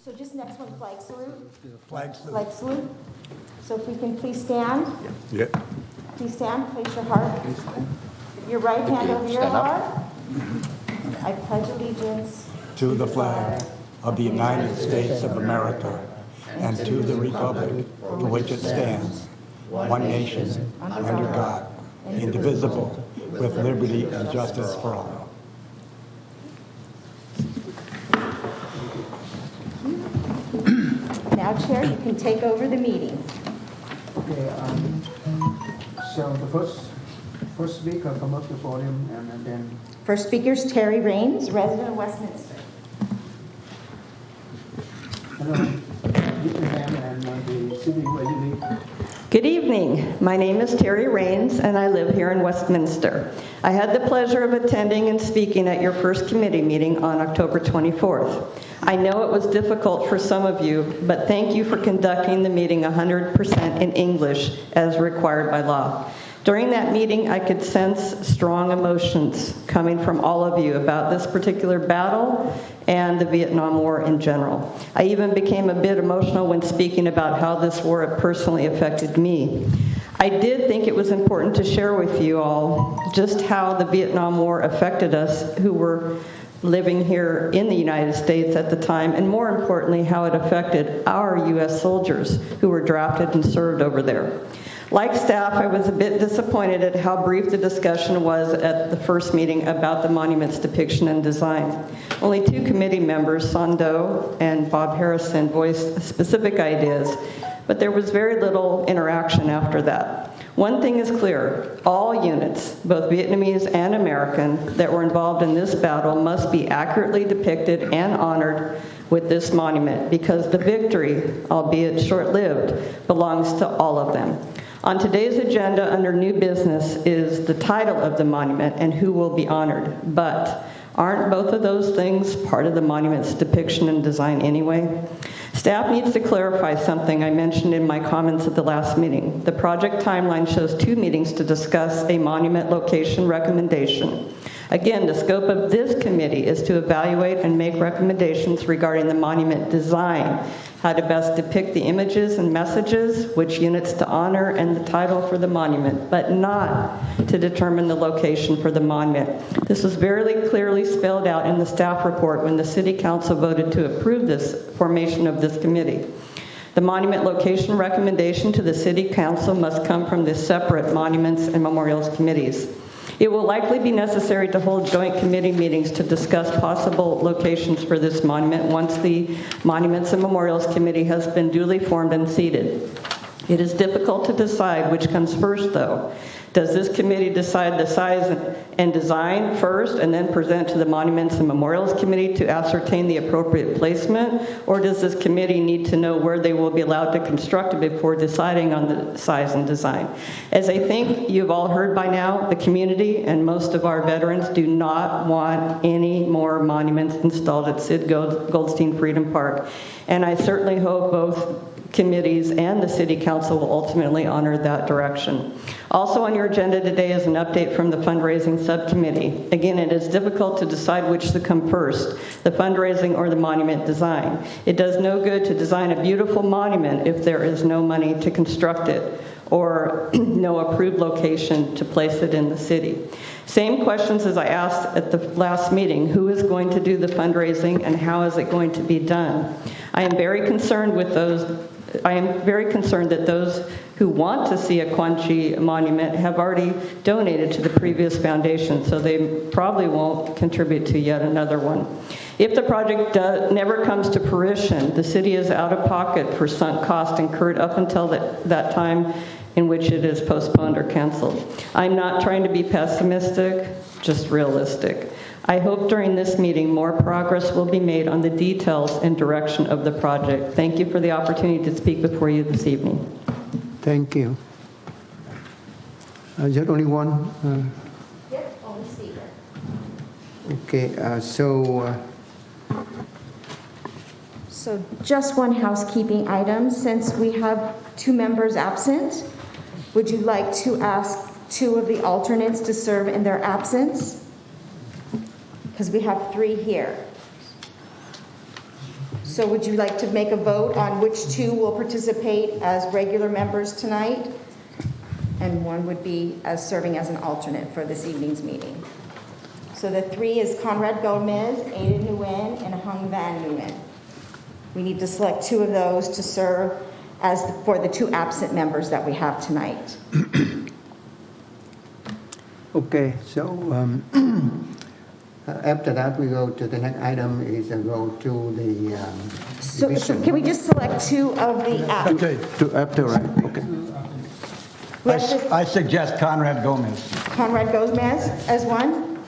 So just next one, flag salute. Flag salute. Flag salute. So if we can please stand. Yeah. Please stand, place your heart. Your right hand over your heart. I pledge allegiance To the flag of the United States of America and to the republic for which it stands, one nation, under God, indivisible, with liberty and justice for all. Now, Chair, you can take over the meeting. Okay, so the first speaker come up to the podium and then First speaker is Terry Raines, resident of Westminster. hello, give your name and the city where you live. Good evening. My name is Terry Raines, and I live here in Westminster. I had the pleasure of attending and speaking at your first committee meeting on October 24th. I know it was difficult for some of you, but thank you for conducting the meeting 100% in English as required by law. During that meeting, I could sense strong emotions coming from all of you about this particular battle and the Vietnam War in general. I even became a bit emotional when speaking about how this war personally affected me. I did think it was important to share with you all just how the Vietnam War affected us who were living here in the United States at the time, and more importantly, how it affected our U.S. soldiers who were drafted and served over there. Like staff, I was a bit disappointed at how brief the discussion was at the first meeting about the monument's depiction and design. Only 2 committee members, Sando and Bob Harrison, voiced specific ideas, but there was very little interaction after that. One thing is clear, all units, both Vietnamese and American, that were involved in this battle must be accurately depicted and honored with this monument, because the victory, albeit short-lived, belongs to all of them. On today's agenda under new business is the title of the monument and who will be honored. But aren't both of those things part of the monument's depiction and design anyway? Staff needs to clarify something I mentioned in my comments at the last meeting. The project timeline shows 2 meetings to discuss a monument location recommendation. Again, the scope of this committee is to evaluate and make recommendations regarding the monument design, how to best depict the images and messages, which units to honor, and the title for the monument, but not to determine the location for the monument. This was very clearly spelled out in the staff report when the City Council voted to approve this formation of this committee. The monument location recommendation to the City Council must come from the separate Monuments and Memorials Committees. It will likely be necessary to hold joint committee meetings to discuss possible locations for this monument once the Monuments and Memorials Committee has been duly formed and seated. It is difficult to decide which comes first, though. Does this committee decide the size and design first and then present to the Monuments and Memorials Committee to ascertain the appropriate placement? Or does this committee need to know where they will be allowed to construct it before deciding on the size and design? As I think you've all heard by now, the community and most of our veterans do not want any more monuments installed at Sid Goldstein Freedom Park. And I certainly hope both committees and the City Council will ultimately honor that direction. Also on your agenda today is an update from the Fundraising Subcommittee. Again, it is difficult to decide which to come first, the fundraising or the monument design. It does no good to design a beautiful monument if there is no money to construct it or no approved location to place it in the city. Same questions as I asked at the last meeting. Who is going to do the fundraising and how is it going to be done? I am very concerned that those who want to see a Quang monument have already donated to the previous foundation, so they probably won't contribute to yet another one. If the project never comes to fruition, the city is out of pocket for sunk cost incurred up until that time in which it is postponed or canceled. I'm not trying to be pessimistic, just realistic. I hope during this meeting more progress will be made on the details and direction of the project. Thank you for the opportunity to speak before you this evening. Thank you. Is there only one? Yep, only speaker. Okay, So just one housekeeping item. Since we have 2 members absent, would you like to ask 2 of the alternates to serve in their absence? Because we have 3 here. So So would you like to make a vote on which two will participate as regular members tonight? And one would be as serving as an alternate for this evening's meeting. So the three is Conrad Gomez, Ada Nguyen, and Hung Van Nguyen. We need to select two of those to serve as for the two absent members that we have tonight. Okay, so after that, we go to the next item is go to the So can we just select two of the absent? Okay, to after, right? Okay. We have to- I suggest Conrad Gomez. Conrad Gomez as one?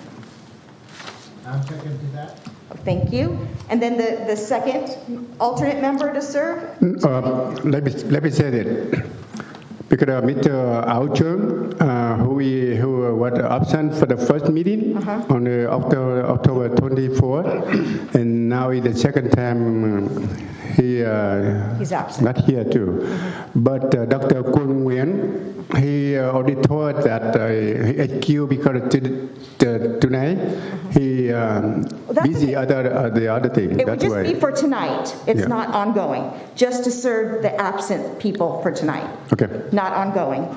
I'm second to that. Thank you. And then the second alternate member to serve? Let me say that because Mr. Auchung, who was absent for the first meeting on October 24th, and now it's the second time He's absent. not here too. But Dr. Quang Nguyen, he already told that he HQ because tonight he that's busy the other thing. It would That's just why. be for tonight. It's Yeah. not ongoing, just to serve the absent people for tonight, Okay. not ongoing.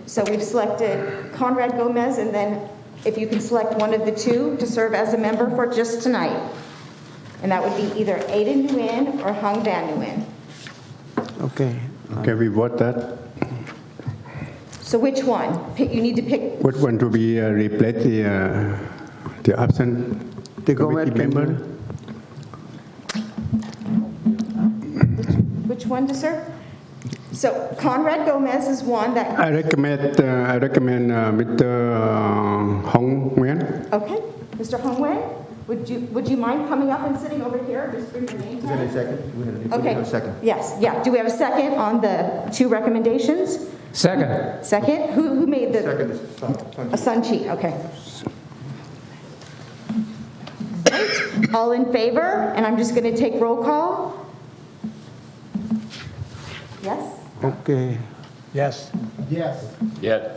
So we've selected Conrad Gomez, and then if you can select one of the two to serve as a member for just tonight. And that would be either Ada Nguyen or Hung Van Nguyen. Okay. Can we vote that? So which one? You need to pick, What one to be replace the absent The Gomez committee can- member? which one to serve? So Conrad Gomez is one that, I recommend Mr. Hong Nguyen. okay. Mr. Hung Nguyen, would you mind coming up and sitting over here? Just bring your name tag. Okay. Yes, yeah. Do we have a second on the two recommendations? Second. Second? Who made the? Second is Sun Chi, okay. Right. All in favor? And I'm just going to take roll call. Yes? Okay. Yes. Yes. Yeah.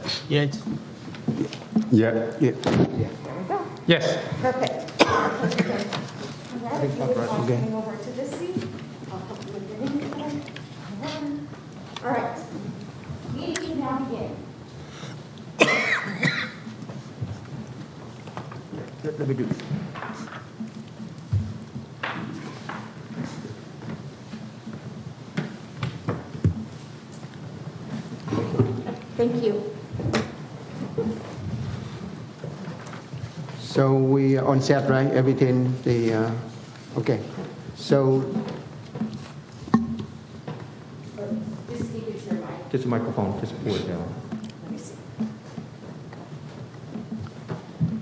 There we go. Yes. Perfect. Conrad, if you would mind coming over to this seat, I'll help you with your name tag. All right. Meeting can now begin. Let me do this. Thank you. So we are on set, right? Everything, okay. So, Just speak into your mic. Just a microphone, just pull it down. Let me see.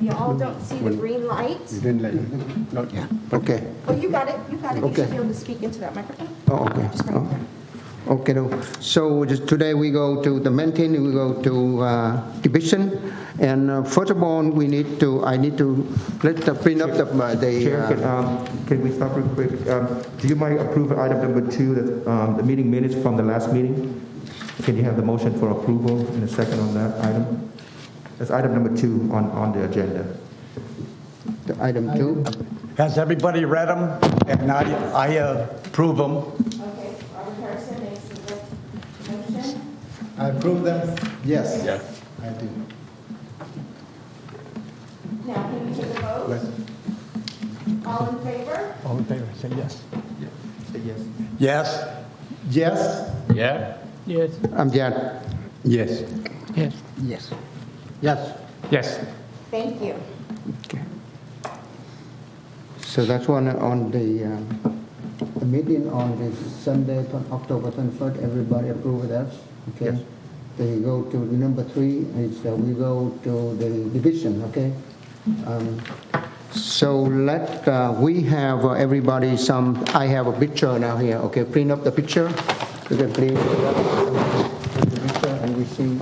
You all don't see the green light? You didn't like not yet. okay. Oh, you got it, you got it. You Okay. should be able to speak into that microphone. Oh, okay. Just bring it there. Okay, so just today we go to the main thing, we go to division. And first of all, I need to print up the Chair, can we stop real quick? Do you mind approving item number 2, the meeting minutes from the last meeting? Can you have the motion for approval in a second on that item? That's item number 2 on the agenda. the item 2. Has everybody read them? If not, I approve them. Okay, Robert Harrison makes the motion. I approve them? Yes. Yes. I do. Now, can we take a vote? All in favor? All in favor, say yes. Say yes. Yes? Yes. Yeah? Yes. I'm Jan. Yes. Yes. Yes. Yes. Yes. Thank you. Okay. So that's one on the meeting on the Sunday, October 21st. Everybody approve of that? Okay. Yes. Then you go to number 3, is we go to the division, okay? So we have everybody I have a picture now here, okay? Print up the picture. You can print the picture and we see,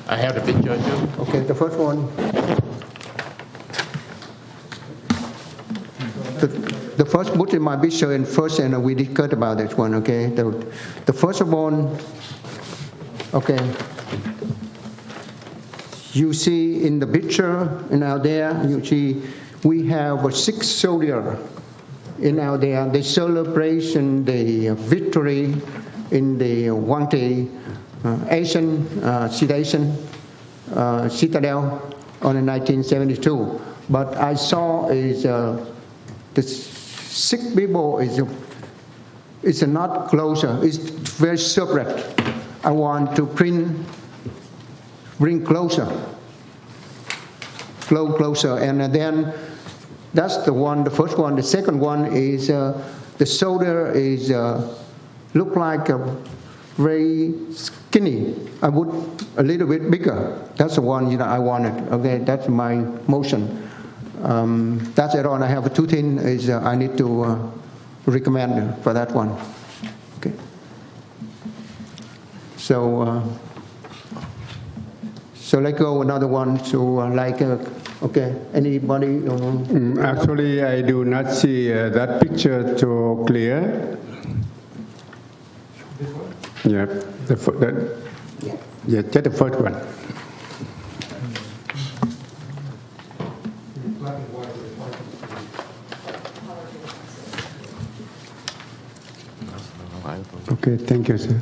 I have the picture too. okay, the first one. The first put in my picture in first, and we discussed about this one, okay? The first one, okay. You see in the picture, and out there, you see we have 6 soldiers in out there, the celebration, the victory in the Wangti Asian citadel on in 1972. But I saw is the sick people is not closer. It's very separate. I want to bring closer, closer, and then that's the one. The first one. The second one is the shoulder is look like a very skinny. I would a little bit bigger. That's the one I wanted. Okay, that's my motion. That's it all. I have two things is I need to recommend for that one. Okay. So let's go another one. So okay, anybody? Actually, I do not see that picture too clear. Yeah, yeah, just the first one. Okay, thank you, sir.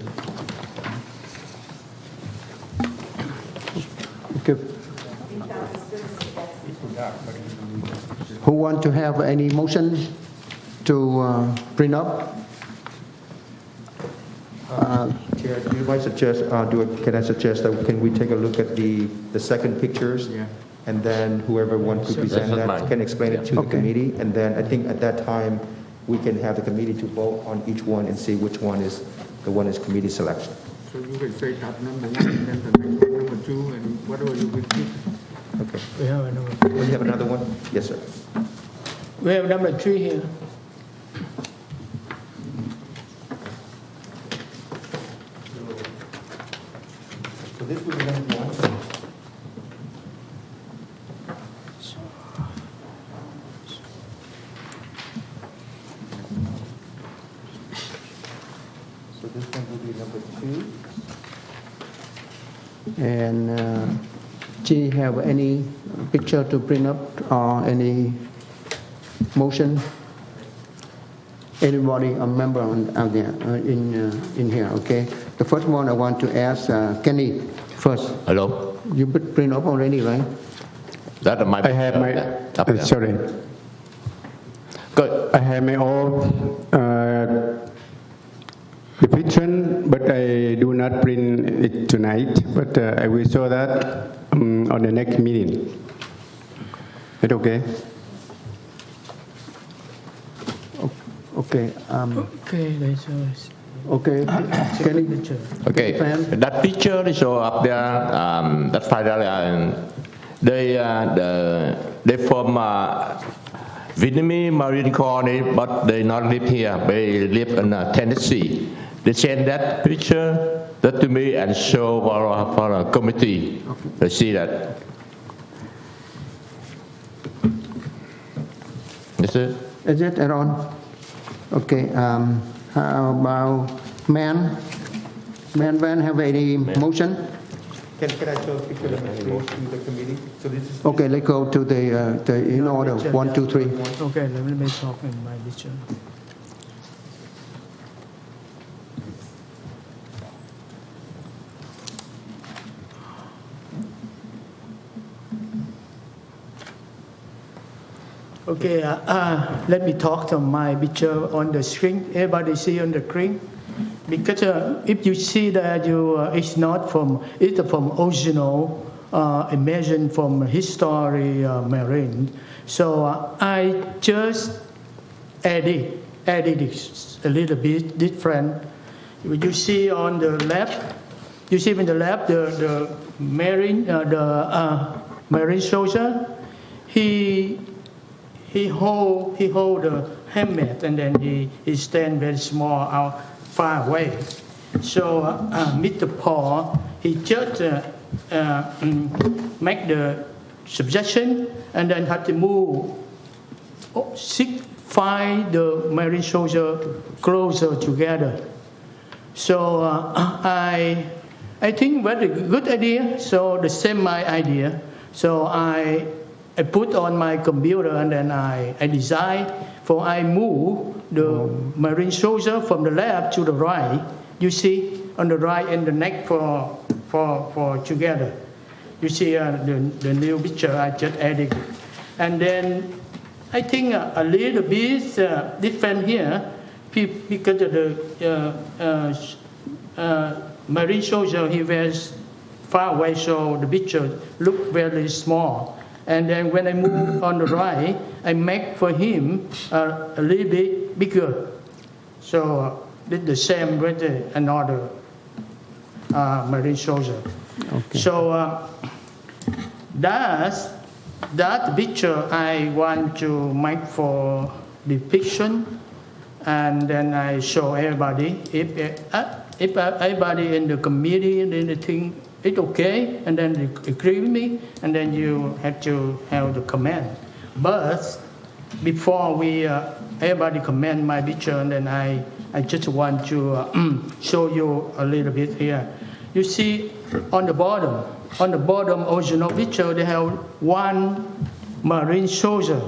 Okay. Who want to have any motion to bring up? Chair, you might suggest, can I suggest that can we take a look at the second pictures? Yeah. And then whoever wants to present That's that mine. can explain it to the Okay. committee. And then I think at that time, we can have the committee to vote on each one and see which one is committee selection. So you can say that number one, and then the next one, number two, and whatever you will pick. Okay. We have another. We have another one? Yes, sir. We have number 3 here. So this will be number one. So this one will be number 2. And do you have any picture to bring up or any motion? Anybody, a member out there in here, okay? The first one I want to ask Kenny first. Hello? You bring up already, right? That my. I have my, Up there. sorry, Good. I have my own depiction, but I do not print it tonight, but I will show that on the next meeting. Is it okay? Okay, Okay, that's yours. okay, Kenny, Picture. Okay, Fan. that picture is show up there. That's finally they from Vietnamese Marine Corps, but they not live here. They live in Tennessee. They send that picture that to me and show for a committee. They see that. Is it? is it at all? Okay, how about Man have any motion? Can I show a picture number 3 to the committee? So this is. Okay, let's go to the in order, 1, 2, 3. Okay, let me talk in my picture. Okay, let me talk to my picture on the screen. Everybody see on the screen? Because if you see that it's not from, it's from original, imagine from history marine. So I just added it a little bit different. You see on the left, the marine soldier, he hold the helmet and then he stand very small out far away. So Mr. Paul, he just make the suggestion and then have to move 5 the marine soldier closer together. So I think very good idea. So the same my idea. So I I put on my computer and then I design. For I move the Marine soldier from the left to the right. You see on the right and the neck for together. You see the new picture I just added. And then I think a little bit different here because the Marine soldier, he was far away, so the picture looked very small. And then when I move on the right, I make for him a little bit bigger. So did the same with another Marine soldier. Okay. So that picture I want to make for depiction, and then I show everybody. If everybody in the committee and anything, it's okay, and then they agree with me, and then you have to have the comment. But before everybody comment my picture, and then I just want to show you a little bit here. You see on the bottom original picture, they have one Marine soldier.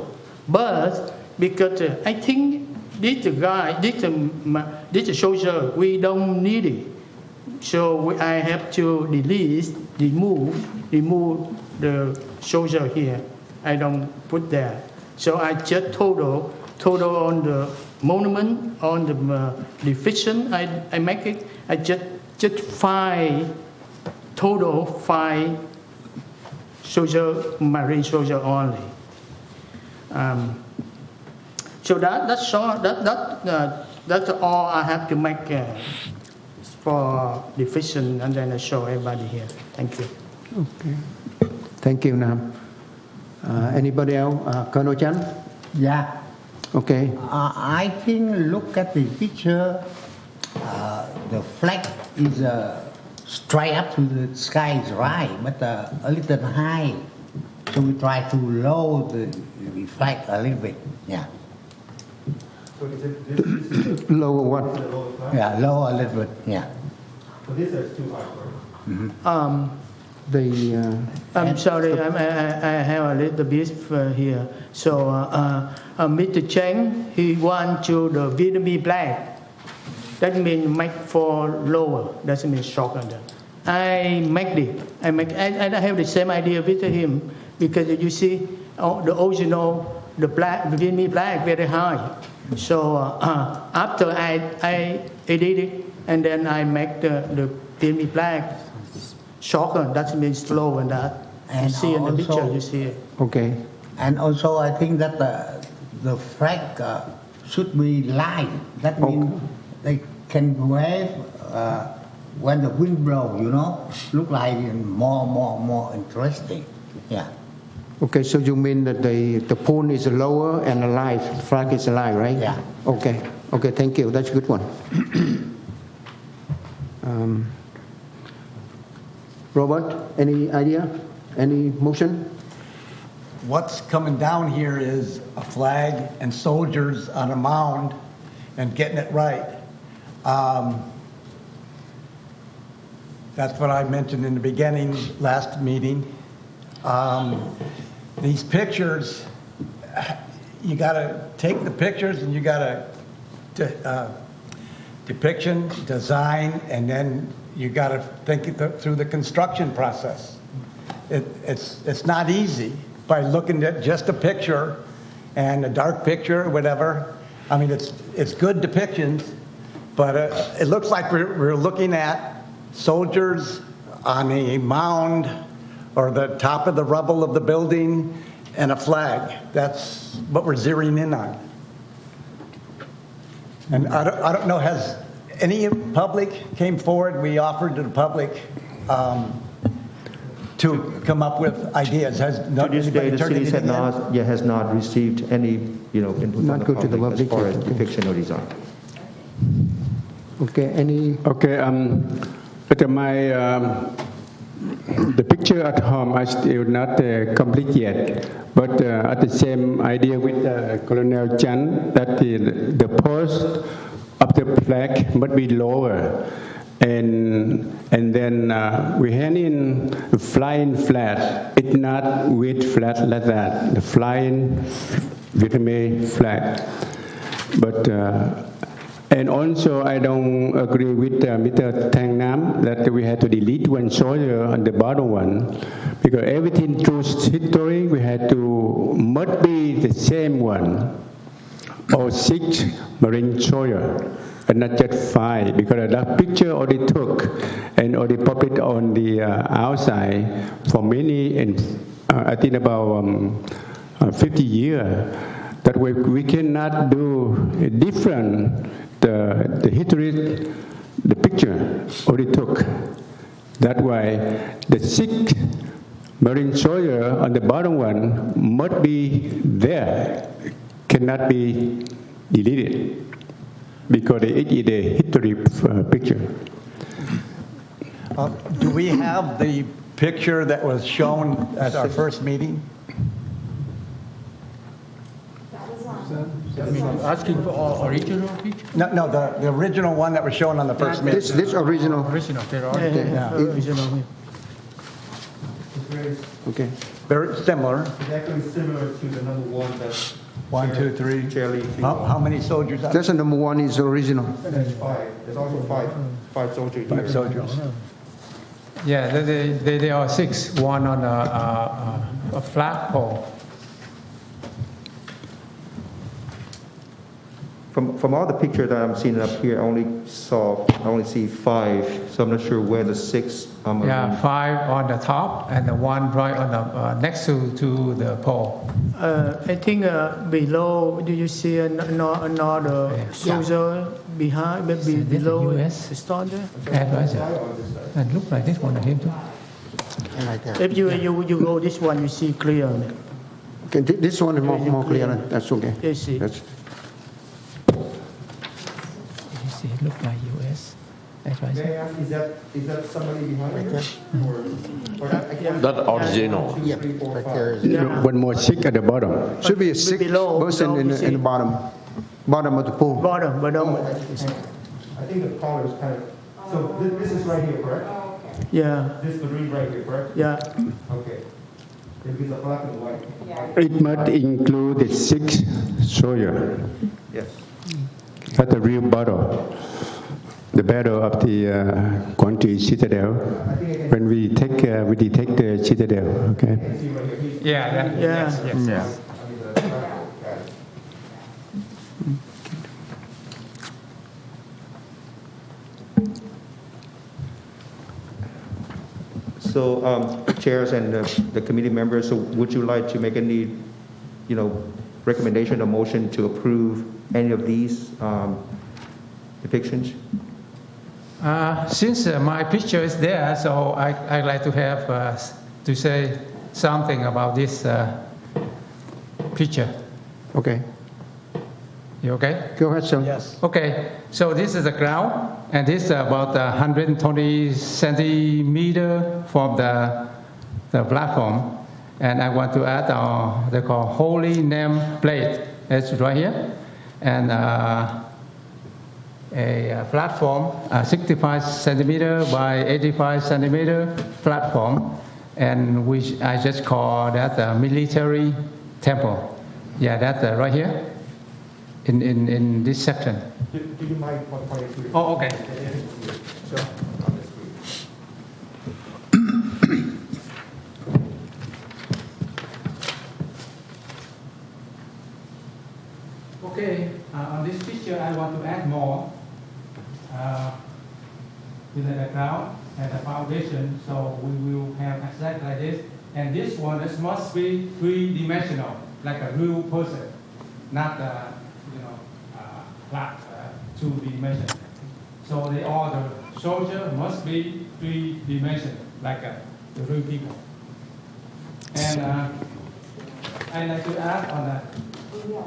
But because I think this soldier, we don't need it. So I have to remove the soldier here. I don't put there. So I just total on the monument, on the depiction, I make it. I just total 5 soldier, Marine soldier only. So that's all. That's all I have to make for depiction, and then I show everybody here. Thank you. Okay. Thank you, Nam. Anybody else? Colonel Chan? Yeah. Okay. I think look at the picture, the flag is straight up to the sky is right, but a little high. So we try to lower the flag a little bit. Yeah. So is it Lower what? Yeah, lower a little bit. Yeah. So this is too high. I'm sorry, I have a little bit here. So Mr. Cheng, he wants to the Vietnamese flag. That means make for lower. That means shorter. I make it. I have the same idea with him because you see the original, the Vietnamese flag very high. So after I edit it, and then I make the Vietnamese flag shorter. That means slow and that. You And see in the picture, also- you see it. Okay. And also, I think that the flag should be light. That means they can wave when the wind blows. Look like more interesting. Yeah. Okay, so you mean that the pole is lower and alive, flag is alive, right? Yeah. Okay. Okay, thank you. That's a good one. Robert, any idea? Any motion? What's coming down here is a flag and soldiers on a mound and getting it right. That's what I mentioned in the beginning, last meeting. These pictures, you gotta take the pictures and you gotta depiction, design, and then you gotta think it through the construction process. It's not easy by looking at just a picture and a dark picture or whatever. I mean, it's good depictions, but it looks like we're looking at soldiers on a mound or the top of the rubble of the building and a flag. That's what we're zeroing in on. And I don't know, has any public came forward? We offered to the public to come up with ideas. Has To this day, the cities has not received any, input from Not the go to the public as far as public yet. depiction or design. Okay, any? Okay, but the picture at home is still not complete yet. But at the same idea with Colonel Chan that the post of the flag must be lower, and then we hand in the flying flag. It's not with flag like that. The flying Vietnamese flag. But and also I don't agree with Mr. Thang Nam that we had to delete one soldier on the bottom one, because everything through history we had to must be the same one, or 6 Marine soldier, and not just 5, because that picture already took and already published on the outside for many, and I think about 50 years. That way we cannot do different. The history, the picture already took. That way, the 6 Marine soldier on the bottom one must be there, cannot be deleted, because it is a history picture. Do we have the picture that was shown at our first meeting? Asking for original picture? No, the original one that was shown on the first meeting. This original. Original, original. Okay. Very similar. It's actually similar to the number one that's 1, 2, 3. Charlie. How many soldiers? That's the number 1 is original. There's 5. There's also five soldiers here. 5 soldiers. Yeah, there are 6. One on a flagpole. From all the pictures that I'm seeing up here, I only see 5. So I'm not sure where the 6. Yeah, 5 on the top and the 1 right on the next to the pole. I think below, do you see another soldier behind, maybe Is this below the the US? soldier? Advisor. And look like this one of him too. If you go this one, you see clearly. Okay, this one is more clear. That's okay. You see. That's, You see, it look like US. Advisor. May I ask, is that somebody behind you? Or That original. 1, 2, 3, 4, 5. One more 6 at the bottom. should be a 6 Below, person in you see. the bottom of the pool. Bottom. I think the color is kind of, so this is right here, correct? Yeah, This is the ring right here, correct? yeah. Okay. If it's a black and white. It must include the 6 soldier. Yes. That's the real battle. The battle of the Quang Citadel. When we take the citadel. Okay. Yeah, Yeah. yes. So, chairs and the committee members, so would you like to make any, recommendation or motion to approve any of these depictions? Since my picture is there, so I'd like to have to say something about this picture. Okay. You okay? Go ahead, sir. Yes. Okay, so this is the ground, and this is about 120 centimeter from the platform. And I want to add they call holy name plate. It's right here, and a platform, 65 centimeter by 85 centimeter platform, and which I just call that a military temple. Yeah, that's right here. In this section. Do you mind pointing to? Oh, okay. Okay, on this picture I want to add more. With the background and the foundation, so we will have exactly like this. And this one, this must be 3-dimensional, like a real person, not flat 2-dimensional. So the soldier must be 3-dimensional, like the real people. And I'd like to add on the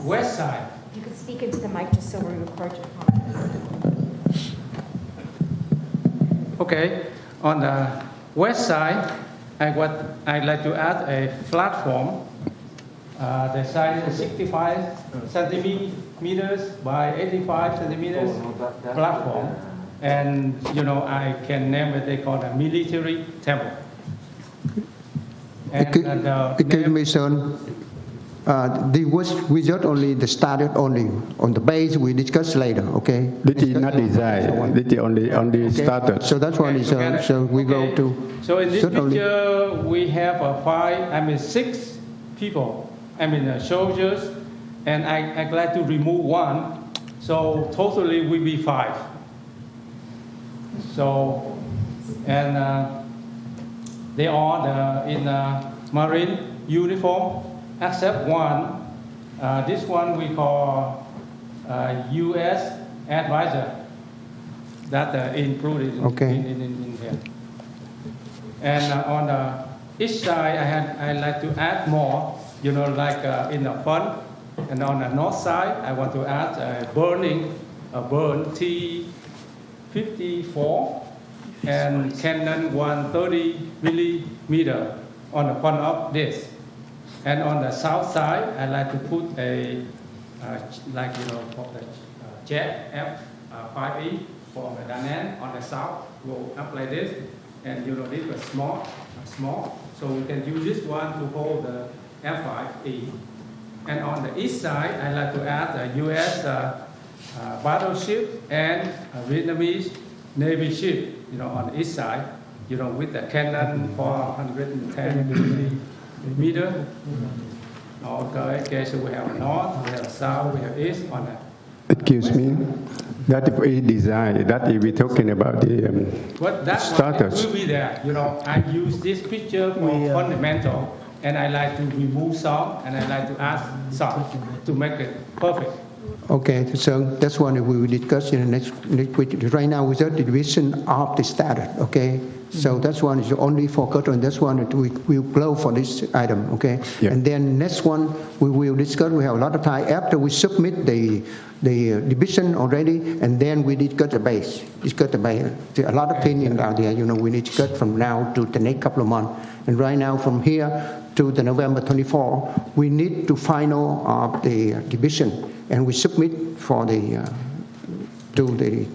west side. If you could speak into the mic just so we record your comments. Okay, on the west side, I'd like to add a platform. The size is 65 centimeters by 85 centimeters platform. And, I can name it, they call it a military temple. And Excuse me, son. The wizard only the started only on the base we discuss later, okay? This is not design. This is only started. So that's one is so we go to. So in this not only- picture, we have 6 people, soldiers, and I'm glad to remove one. So totally we be 5. So, and they are in Marine uniform, except one. This one we call U.S. advisor. That included in here. And on the east side, I like to add more. Like in the front, and on the north side, I want to add a burn T-54 and Canon 130 millimeter on the front of this. And on the south side, I like to put a for the jet F5E for the Danan on the south, go up like this. And this was small, so we can use this one to hold the F5E. And on the east side, I like to add a U.S. Battleship and a Vietnamese Navy ship, on the east side, with the cannon 410 millimeter. Okay, so we have north, we have south, we have east on that. Excuse me. That is design. That is we talking about the But that starters. one will be there. I use this picture for fundamental, and I like to remove some, and I like to add some to make it perfect. Okay, so that's one we will discuss in the next week. Right now, we the division of the status, okay? So that's one is only focus on this one that we will close for this item, okay? Yeah. And then next one, we will discuss, we have a lot of time after we submit the division already, and then we discuss the base. There are a lot of opinions out there, we need to cut from now to the next couple of months. And right now, from here to the November 24, we need to final of the division, and we submit for the to the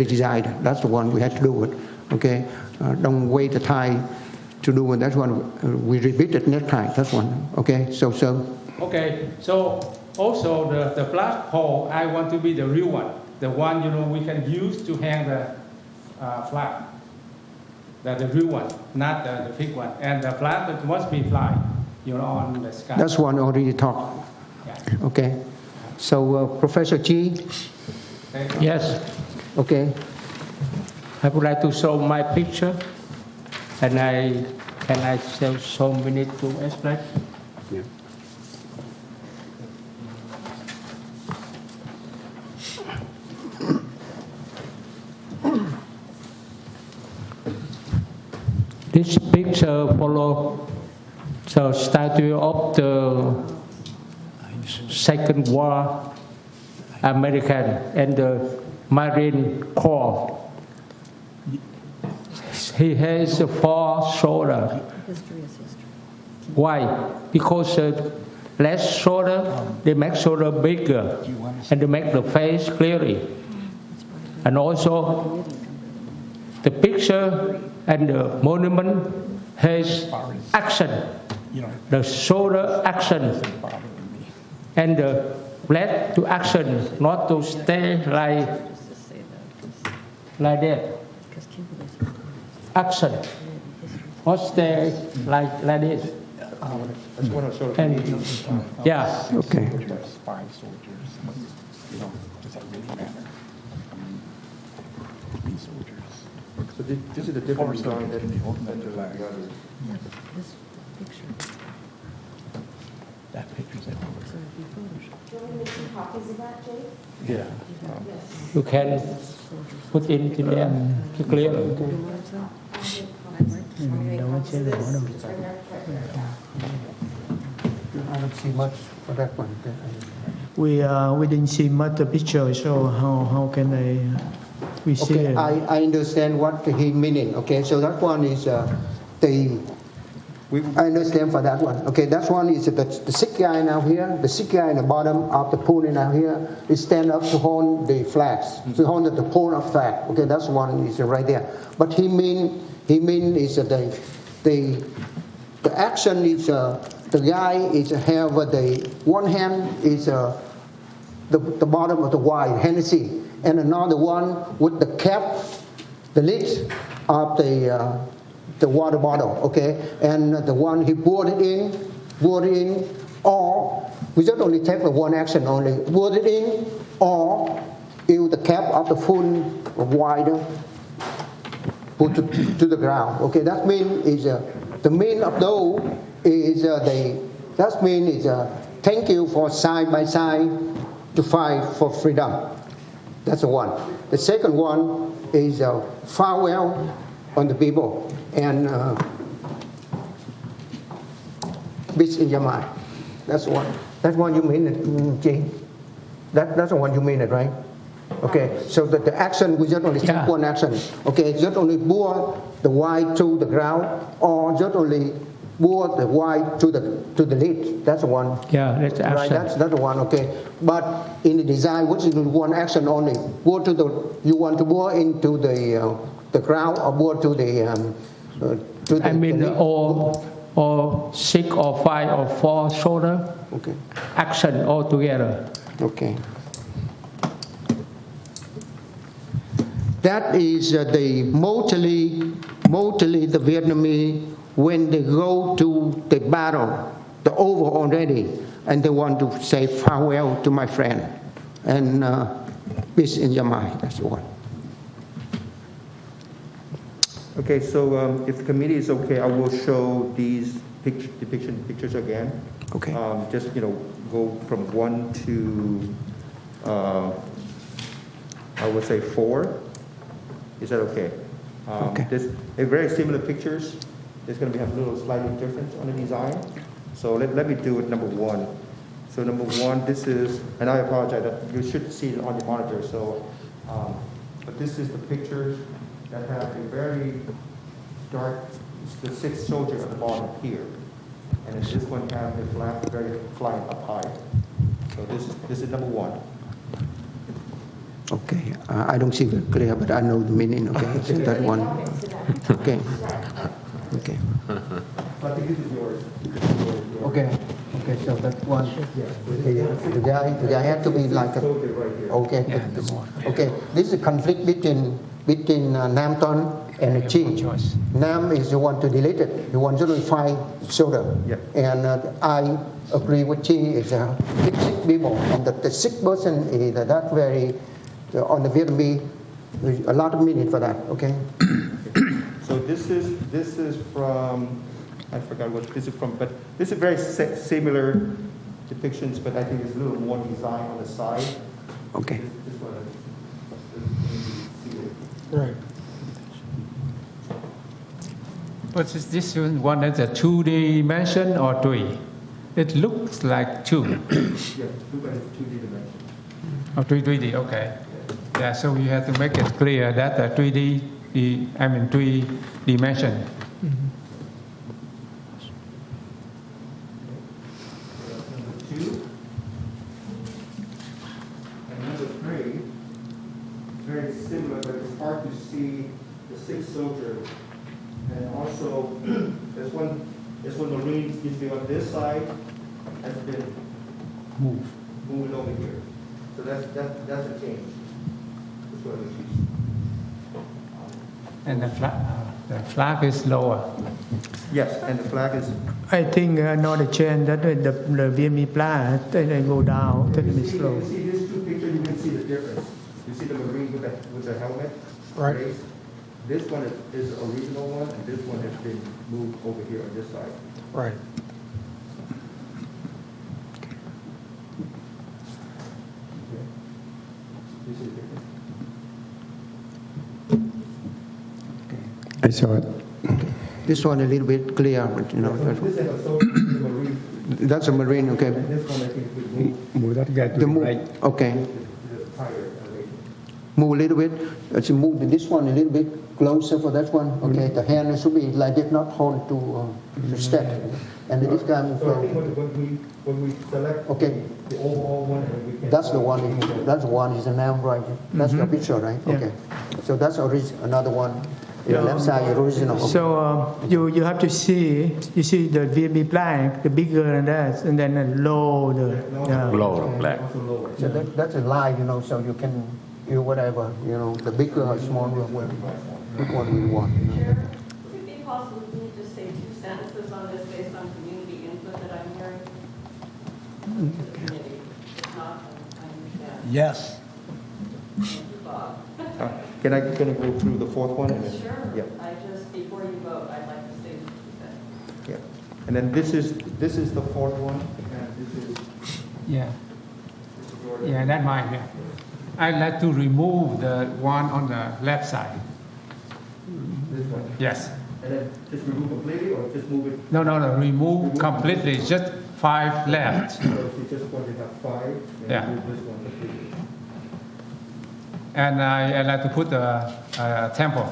design. That's the one we have to do it. Okay, don't wait the time to do it. That's one we repeat it next time. That's one. Okay, so. Okay, so also the flagpole, I want to be the real one, the one we can use to hang the flag. The real one, not the fake one. And the flag it must be fly, on the sky. That's one already talked. Yeah. Okay, so Professor Chi. Yes, Okay. I would like to show my picture, and can I save some minute to explain? Yeah. This picture follows the statue of the Second War American and the Marine Corps. He has 4 shoulders. Why? Because less shoulder, they make shoulder bigger, and they make the face clearly. And also, the picture and the monument has action, the shoulder action, and the leg to action, not to stay like that. Action, not stay like this. And, yeah. Okay. So this is a different design than the other. You can put in there to clear. I don't see much for that one. We didn't see much the picture, so how can we see Okay, it? I understand what he meaning. Okay, so that one is the I understand for that one. Okay, that one is the sick guy now here. The sick guy in the bottom of the pool now here is stand up to hold the flags, to hold the pole of flag. Okay, that's one is right there. But he mean is the action is the guy is have the one hand is the bottom of the wine Hennessy, and another one with the cap, the lid of the water bottle, okay? And the one he poured it in, or we just only take the one action only, poured it in, or use the cap of the full wine put to the ground, okay? That means is the mean of those is that means is thank you for side by side to fight for freedom. That's the one. The second one is farewell on the people and peace in your mind. That's the one. That's one you mean it, Jane? That's the one you mean it, right? Okay, so the action, we just only take one action. Okay, just only pour the wine to the ground, or just only pour the wine to the lid. That's the one. Yeah, that's action. Right, that's the one. Okay, but in the design, which is one action only? Pour to you want to pour into the ground, or pour to the I mean, or 6 or 5 or 4 shoulder okay. action all together. Okay. That is the mostly the Vietnamese when they go to the battle, the over already, and they want to say farewell to my friend, and peace in your mind. That's the one. Okay, so if the committee is okay, I will show these pictures again. Okay. Just, go from 1 to, I would say 4. Is that okay? Okay. They're very similar pictures. There's going to have a little slightly difference on the design. So let me do it number 1. So number 1, this is, and I apologize, you should see it on your monitor. So, but this is the pictures that have a very dark, the 6th soldier at the bottom here. And then this one has the flag very flying up high. So this is number 1. Okay. I don't see it clear, but I know the meaning. Okay, so that one. Okay. Okay. But this is yours. Okay. Okay. So that one. The guy had to be like a. Okay. Okay. This is a conflict between Nam Ton and Chi. Nam is the one to delete it. The one to fight shoulder. Yeah. And I agree with Chi is sick people, and the sick person is that very on the Vietnamese. There's a lot of meaning for that. Okay. So this is from, I forgot what this is from, but this is very similar depictions, but I think it's a little more design on the side. Okay. This one. Right. But is this one as a 2 dimension or 3? It looks like 2. Yeah, look at it 2D dimension. Oh, 3D, okay. Yeah, so you have to make it clear that the 3 dimension. Number 2. And number 3, very similar, but it's hard to see the 6th soldier. And also, this one Marines gives me on this side has been moved over here. So that's a change. That's what it is. And the flag is lower. Yes, and the flag is, I think another change that the Vietnamese flag they go down, that is slow. you see these 2 pictures, you can see the difference. You see the Marine with the helmet? Right. raised. This one is the original one, and this one has been moved over here on this side. Right. You see the difference? I saw it. This one a little bit clear, but This is a soldier, the Marine, that's a Marine. Okay. and this one I think we moved Move that guy to The the move. right. Okay. to the higher elevation. Move a little bit. Let's move this one a little bit closer for that one. Okay, the hand should be like this, not hold to the step. And this time, So I think when we select okay, the overall one, and we can. that's the one. That's the one is the name, right? That's your picture, right? Yeah. Okay. So that's another one. In the left side, original. So you have to see, you see the VB blank, the bigger than that, and then low, Low black. So that's a line, so you can, whatever, the bigger or smaller one, which one we want. Chair, would it be possible for me to just say 2 sentences on this based on community input that I'm hearing? To the committee. If not, I understand. Yes. Thank you, Bob. Can I go through the fourth one? And then- Sure. Yeah, I just, before you vote, I'd like to say 2 sentences. yeah. And then this is the fourth one, and this is Yeah, yours. yeah, that's mine, yeah. I'd like to remove the one on the left side. This one. Yes. And then just remove completely, or just move it? No, remove completely, just 5 left. So if you just want to have 5, then Yeah. move this one completely. And I'd like to put a temple.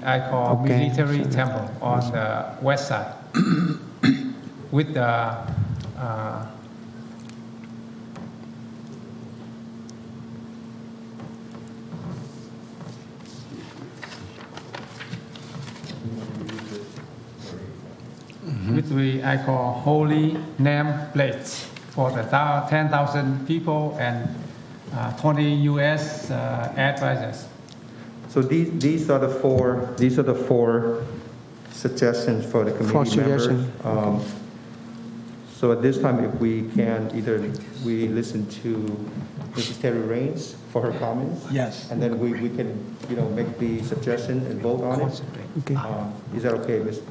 I call Okay. military temple on the west side with the which I call holy name plates for the 10,000 people and 20 U.S. advisors. So these are the four suggestions for the Four committee members. suggestions. So at this time, if we can, either we listen to Mrs. Terry Raines for her comments. Yes. And then we can, make the suggestion and vote on it. Okay. Is that okay, Ms.?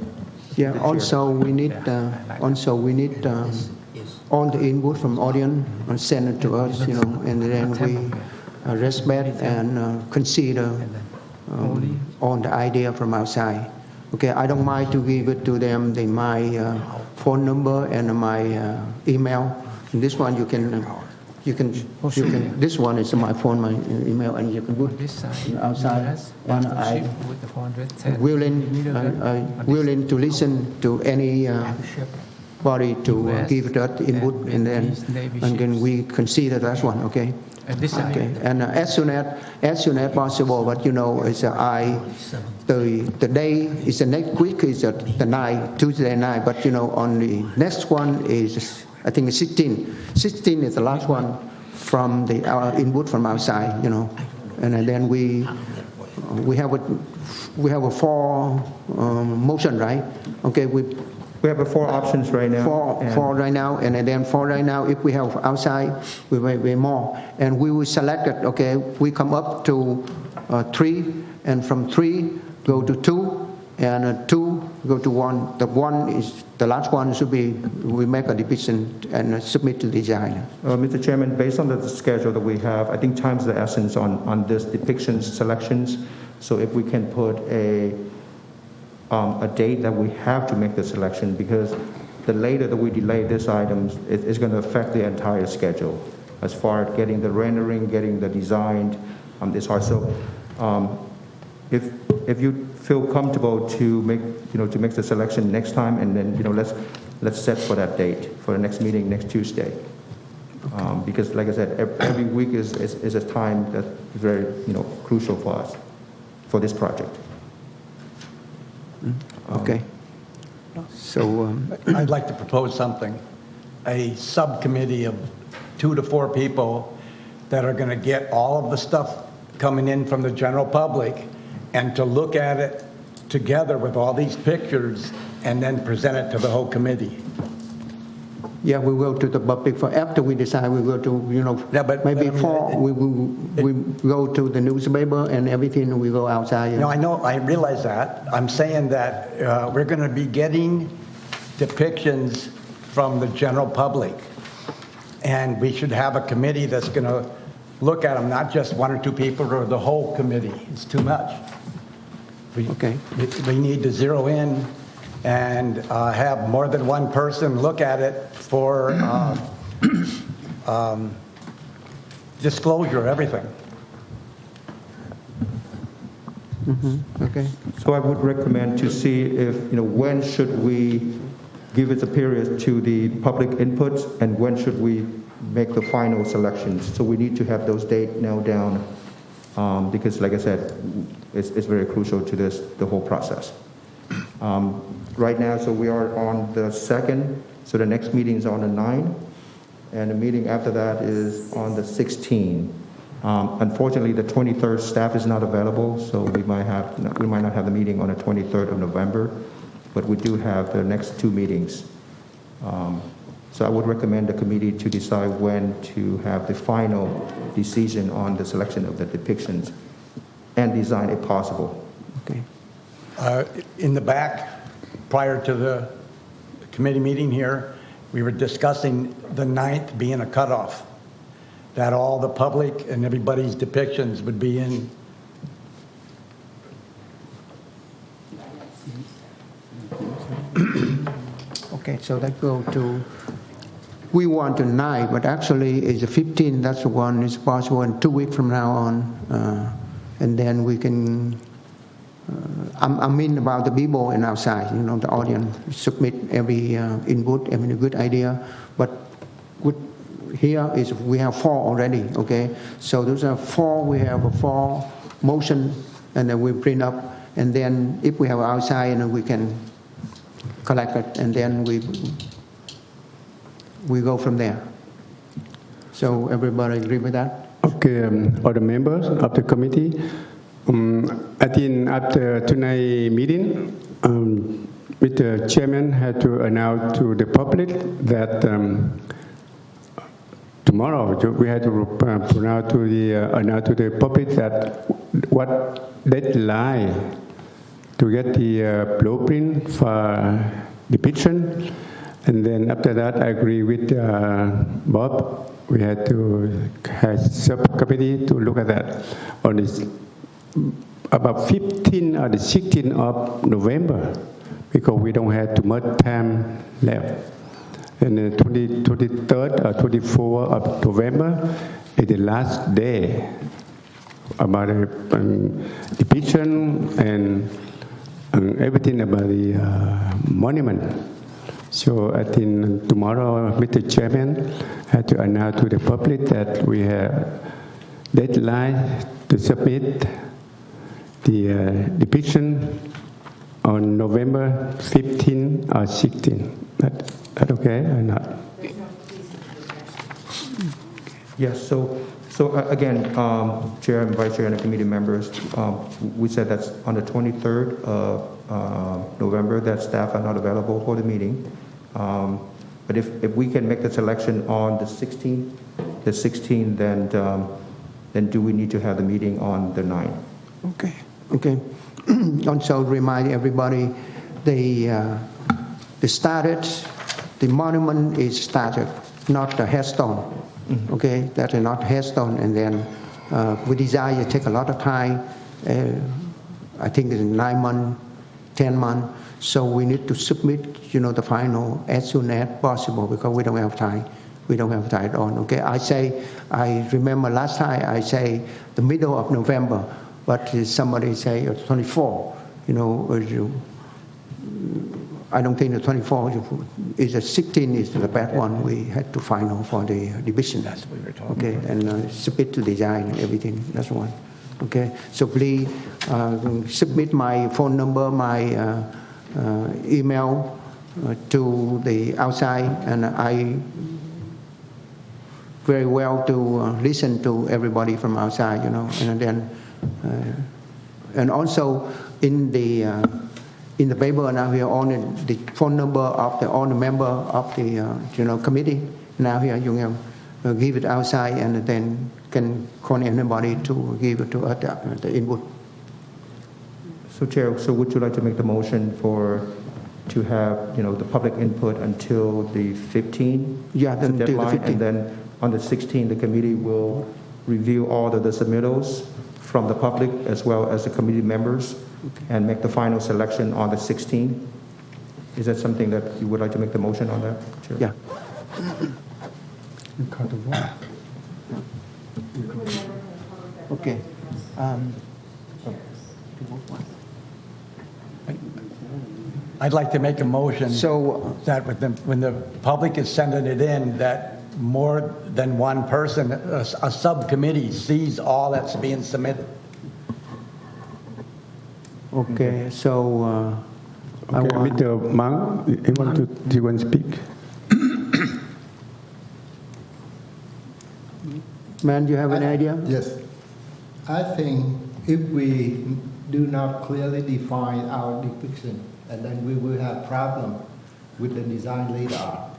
Yeah, Chair. also we need, all the input from audience and send it to us, and then we respect and consider all the idea from outside. Okay, I don't mind to give it to them, my phone number and my email. And this one you can, this one is my phone, my email, and you can put This side, outside. And I with the 410. willing to listen to any body to give that input, and then we consider that one, okay? And this side. Okay, and as soon as possible, but is the day is the next week is the night, Tuesday night, but on the next one is, I think it's 16. 16 is the last one from our input from outside, and then we have a 4 motion, right? Okay, we have 4 options right now. Four right now, and then 4 right now. If we have outside, we may be more, and we will select it. Okay, we come up to 3, and from 3 go to 2, and 2 go to 1. The last one should be, we make a division and submit to the designer. Mr. Chairman, based on the schedule that we have, I think time's the essence on this depictions selections. So if we can put a date that we have to make the selection, because the later that we delay this item, it's going to affect the entire schedule. As far as getting the rendering, getting the design, it's hard. So if you feel comfortable to make the selection next time, and then let's set for that date for the next meeting next Tuesday. Because like I said, every week is a time that's very crucial for us for this project. Okay. So, I'd like to propose something. A subcommittee of 2 to 4 people that are going to get all of the stuff coming in from the general public and to look at it together with all these pictures and then present it to the whole committee. yeah, we go to the public for, after we decide, we go to, Yeah, but- maybe but I mean, 4, we go to the newspaper and everything, we go outside. No, I know, I realize that. I'm saying that we're going to be getting depictions from the general public. And we should have a committee that's going to look at them, not just 1 or 2 people or the whole committee. It's too much. Okay. We need to zero in and have more than one person look at it for disclosure, everything. Okay. So I would recommend to see if, when should we give it a period to the public input and when should we make the final selections? So we need to have those dates nailed down because, like I said, it's very crucial to the whole process. Right now, so we are on the 2nd, so the next meeting is on the 9th, and the meeting after that is on the 16th. Unfortunately, the 23rd staff is not available, so we might not have the meeting on the 23rd of November, but we do have the next 2 meetings. So I would recommend the committee to decide when to have the final decision on the selection of the depictions and design if possible. Okay. In the back, prior to the committee meeting here, we were discussing the 9th being a cutoff, that all the public and everybody's depictions would be in. Okay, so let's go to, we want tonight, but actually it's the 15th, that's the one is possible, and 2 weeks from now on. And then we can, I mean about the people and outside, the audience, submit every input, every good idea. But here is we have 4 already, okay? So those are 4, we have a 4 motion, and then we print up. And then if we have outside, and we can collect it, and then we go from there. So everybody agree with that? Okay, all the members of the committee, I think after tonight's meeting, Mr. Chairman had to announce to the public that tomorrow we had to announce to the public that what deadline to get the blueprint for depiction. And then after that, I agree with Bob. We had to have subcommittee to look at that on this about 15 or the 16th of November, because we don't have too much time left. And the 23rd or 24th of November is the last day about the depiction and everything about the monument. So I think tomorrow, Mr. Chairman had to announce to the public that we have deadline to submit the depiction on November 15 or 16. That okay or not? Yes, so again, Chair and Vice Chair and the committee members, we said that's on the 23rd of November that staff are not available for the meeting. But if we can make the selection on the 16th, then do we need to have the meeting on the 9th? Okay. Also remind everybody, the monument is started, not the headstone. Okay, that is not headstone, and then we desire to take a lot of time. I think it's 9 months, 10 months. So we need to submit, the final as soon as possible because we don't have time. We don't have time on. Okay, I remember last time I say the middle of November, but somebody say 24. I don't think the 24 is the 16 is the bad one. We had to final for the division. That's what we were talking about. Okay, and submit to design and everything. That's one. Okay, so please submit my phone number, my email to the outside, and I very well to listen to everybody from outside, and then and also in the paper now here on the phone number of all the member of the committee. Now here you can give it outside, and then can call anybody to give it to us the input. So Chair, so would you like to make the motion to have the public input until the 15th? Yeah, then the until the deadline, 15th. and then on the 16th, the committee will review all of the submittals from the public as well as the committee members and make the final selection on the 16th. Is that something that you would like to make the motion on that, Chair? Yeah. Okay. I'd like to make a motion So, that when the public is sending it in, that more than one person, a subcommittee sees all that's being submitted. okay, so I Okay, want, Mr. Mang, do you want to speak? man, you have an idea? Yes. I think if we do not clearly define our depiction, and then we will have problem with the design later on.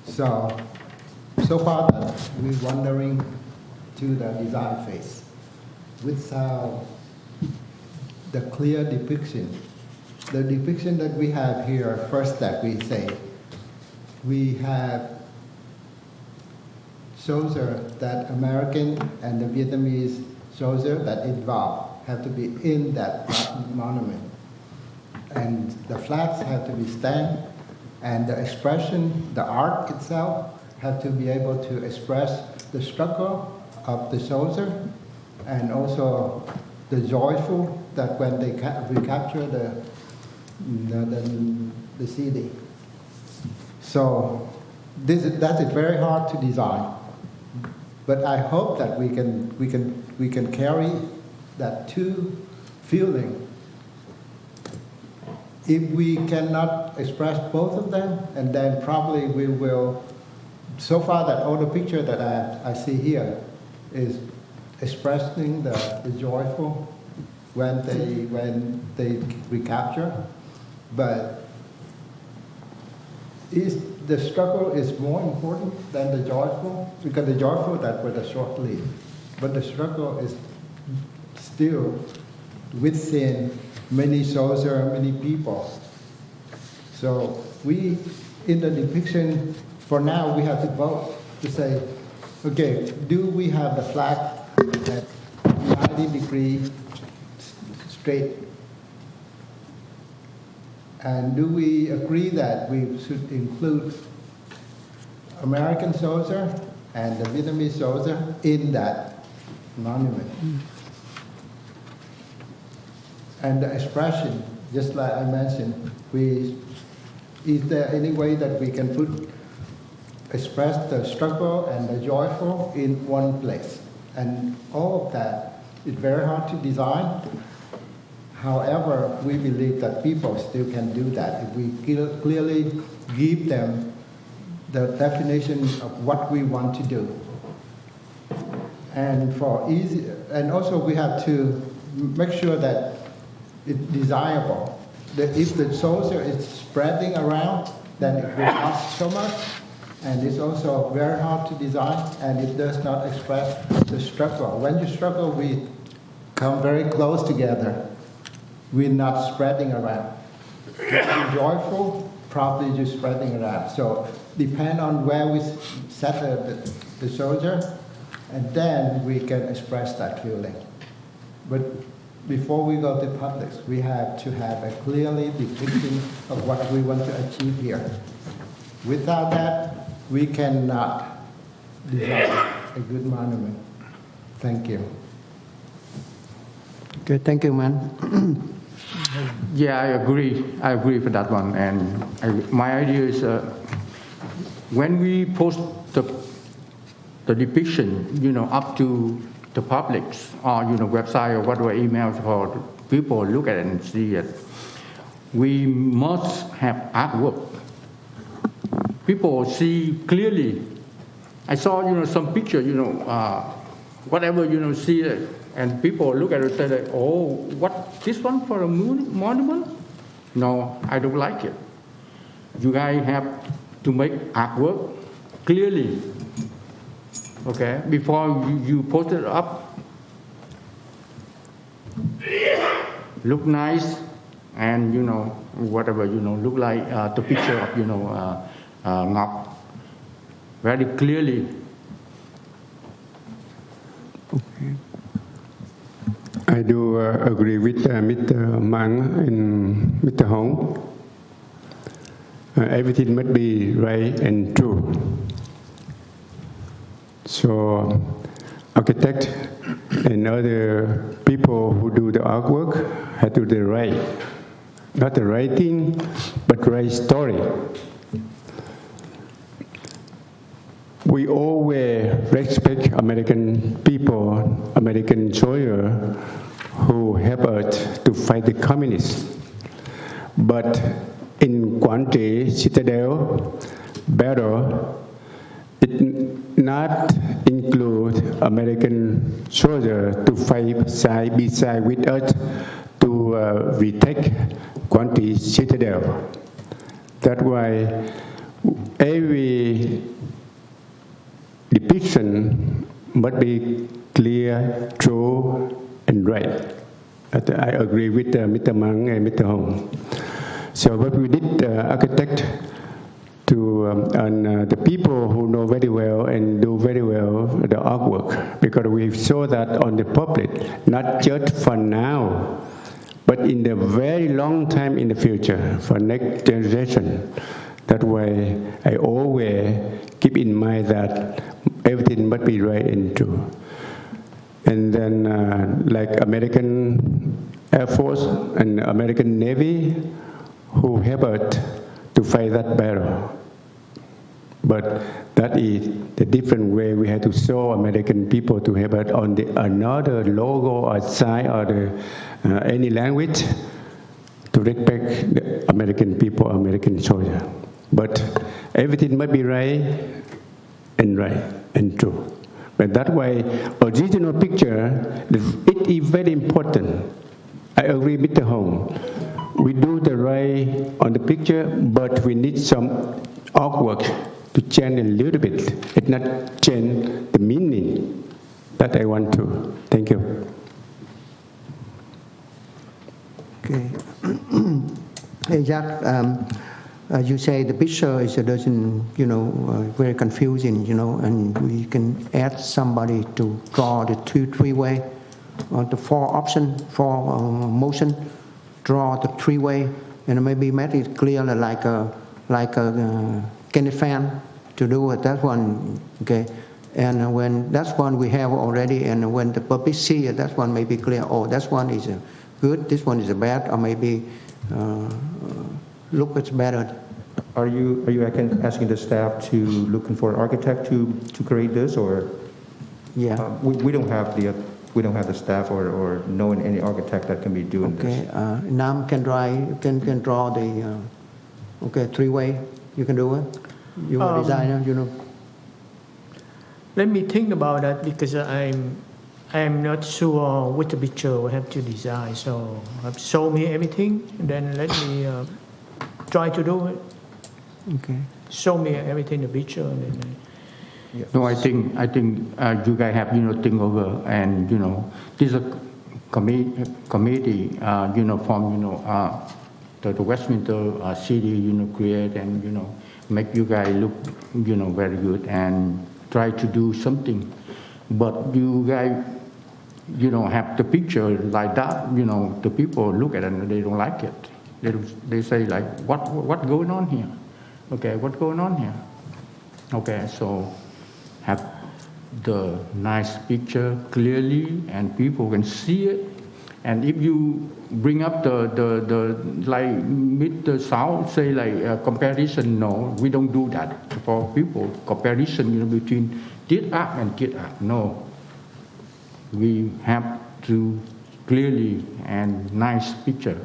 So far that we're wandering to the design phase without the clear depiction. The depiction that we have here, first step we say, we have soldier that American and the Vietnamese soldier that involved have to be in that monument. And the flags have to be stamped, and the expression, the art itself, have to be able to express the struggle of the soldier, and also the joyful that when they recapture the city. So that is very hard to design, but I hope that we can carry that two feeling. If we cannot express both of them, and then probably we will. So far, that all the picture that I see here is expressing the joyful when they recapture, but the struggle is more important than the joyful, because the joyful that was a short lived, but the struggle is still within many soldiers, many people. So we, in the depiction, for now we have to vote to say, okay, do we have the flag at 90 degrees straight? And do we agree that we should include American soldier and the Vietnamese soldier in that monument? And the expression, just like I mentioned, is there any way that we can express the struggle and the joyful in one place? And all of that is very hard to design. However, we believe that people still can do that if we clearly give them the definition of what we want to do. And also we have to make sure that it's desirable. That if the soldier is spreading around, then it will cost so much, and it's also very hard to design, and it does not express the struggle. When you struggle, we come very close together. We're not spreading around. If you're joyful, probably just spreading around. So depend on where we set the soldier, and then we can express that feeling. But before we go to public, we have to have a clearly depiction of what we want to achieve here. Without that, we cannot design a good monument. Thank you. Okay, thank you, man. Yeah, I agree. I agree with that one. And my idea is when we post the depiction, up to the public or website or whatever emails for people look at it and see it, we must have artwork. People see clearly. I saw some picture, whatever see it, and people look at it and say that, oh, what, this one for a monument? No, I don't like it. You guys have to make artwork clearly, okay, before you post it up. Look nice, and whatever, look like the picture of, Ngọc, very clearly. I do agree with Mr. Mang and Mr. Hong. Everything must be right and true. So architect and other people who do the artwork have to do the right, not the writing, but right story. We always respect American people, American soldiers who help us to fight the communists. But in Quang Citadel battle, it not include American soldiers to fight side by side with us to retake Quang Citadel. That's why every depiction must be clear, true, and right. I agree with Mr. Mang and Mr. Hong. So what we did, architect, to and the people who know very well and do very well the artwork, because we saw that on the public, not just for now, but in the very long time in the future, for next generation. That way, I always keep in mind that everything must be right and true. And then, like American Air Force and American Navy, who helped us to fight that battle. But that is the different way we have to show American people to help us on the another logo or sign or the, any language to respect the American people, American soldier. But everything must be right and true. But that way, original picture, it is very important. I agree with the Hong. We do the right on the picture, but we need some artwork to change a little bit. It not change the meaning that I want to. Thank you. Okay. Hey, Jack, you say the picture is doesn't, very confusing, and we can add somebody to draw the three-way, the four option, four motion, draw the three-way, and maybe make it clear like a candy fan to do it. That one, okay. And when that's one we have already, and when the public see it, that one may be clear. Oh, that one is good. This one is bad, or maybe look it's better. Are you asking the staff to looking for an architect to create this, or? Yeah. We don't have the staff or knowing any architect that can be doing this. Okay. Nam can draw the three-way. You can do it. You are a designer, Let me think about that, because I'm not sure which picture I have to design. So show me everything, and then let me try to do it. Okay. Show me everything, the picture, and then. No, I think you guys have think over, and this is a committee from the Westminster city create and make you guys look very good and try to do something, but you guys have the picture like that, the people look at it and they don't like it. They say like what going on here? Okay, what's going on here? Okay, so have the nice picture clearly and people can see it. And if you bring up the like Mr. Sao say like comparison, no, we don't do that for people. Comparison between this art and this art, no. We have to clearly and nice picture.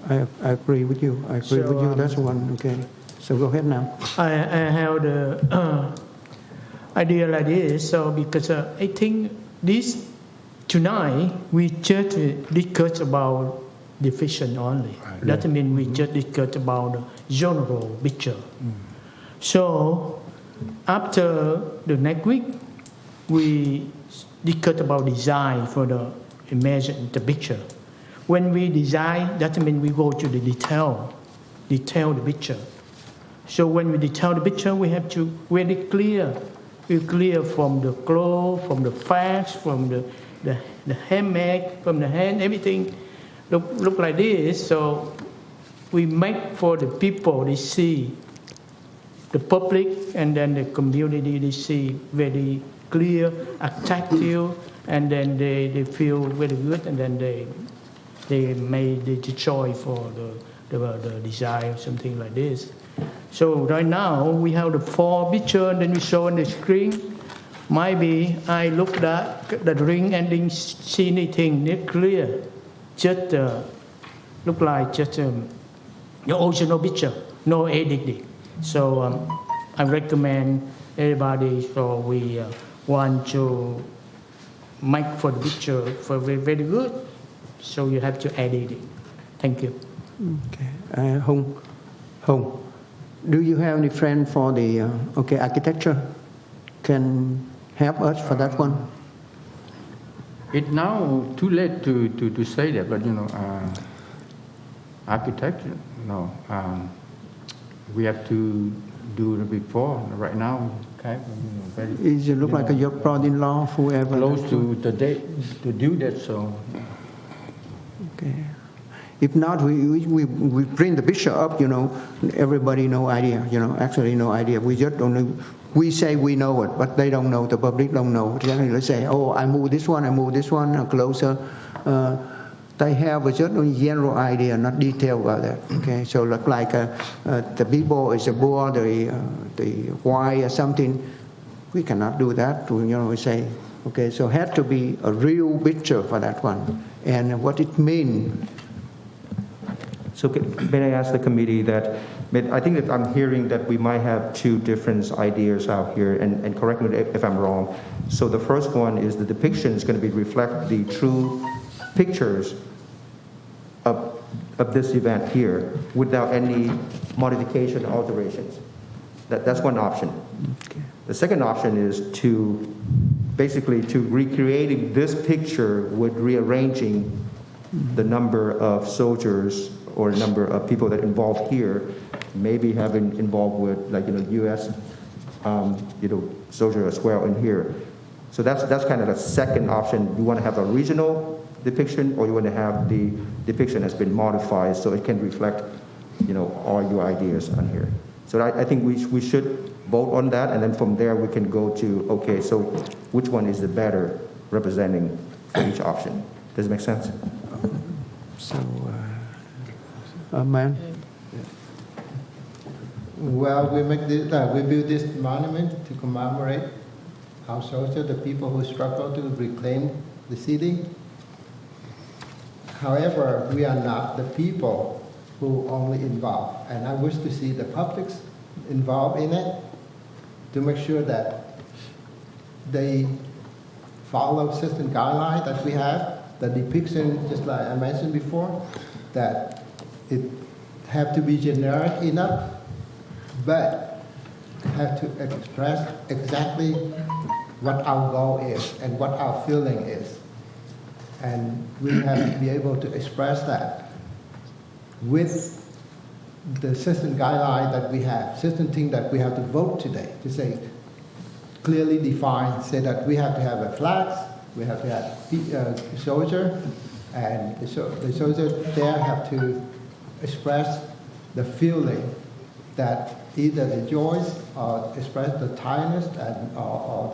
I agree with you. That's one. Okay. So go ahead now. I have the idea like this. So because I think this tonight we just discuss about division only. That means we just discuss about the general picture. So after the next week, we discuss about design for the image, the picture. When we design, that means we go to the detail the picture. So when we detail the picture, we have to very clear. We clear from the clothes, from the facts, from the handmade, from the hand, everything look like this. So we make for the people, they see, the public, and then the community, they see very clear, attractive, and then they feel very good, and then they made the choice for the design or something like this. So right now we have the 4 pictures, and then we show on the screen. Maybe I look at the ring and didn't see anything clear. Just look like just the original picture, no editing. So I recommend everybody. So we want to make for the picture for very, very good. So you have to edit it. Thank you. Okay. Hong, do you have any friend for the architecture? Can help us for that one? It's now too late to say that, but architecture, no. We have to do it before. Right now, kind of, very, It look like your brother-in-law, whoever. close to the date to do that, so. Okay. If not, we bring the picture up, everybody no idea, actually no idea. We just don't know. We say we know it, but they don't know, the public don't know. They say, oh, I move this one closer. They have just a general idea, not detail about that. Okay, so look like the people is a board, the why or something. We cannot do that. We say, okay, so had to be a real picture for that one, and what it means. So may I ask the committee that, I think that I'm hearing that we might have 2 different ideas out here, and correct me if I'm wrong. So the first one is the depiction is going to reflect the true pictures of this event here without any modification or alterations. That's one option. Okay. The second option is to basically to recreating this picture with rearranging the number of soldiers or number of people that involved here, maybe having involved with U.S. Soldier as well in here. So that's kind of the second option. You want to have a regional depiction, or you want to have the depiction has been modified so it can reflect, all your ideas on here. So I think we should vote on that, and then from there we can go to, okay, so which one is the better representing each option? Does it make sense? So, man. Well, we build this monument to commemorate our soldiers, the people who struggled to reclaim the city. However, we are not the people who only involved, and I wish to see the public involved in it to make sure that they follow system guidelines that we have, the depiction, just like I mentioned before, that it have to be generic enough, but have to express exactly what our goal is and what our feeling is. And we have to be able to express that with the system guideline that we have, system thing that we have to vote today, to say, clearly define, say that we have to have a flag, we have to have a soldier, and the soldier there have to express the feeling that either the joy or express the tiredness and, or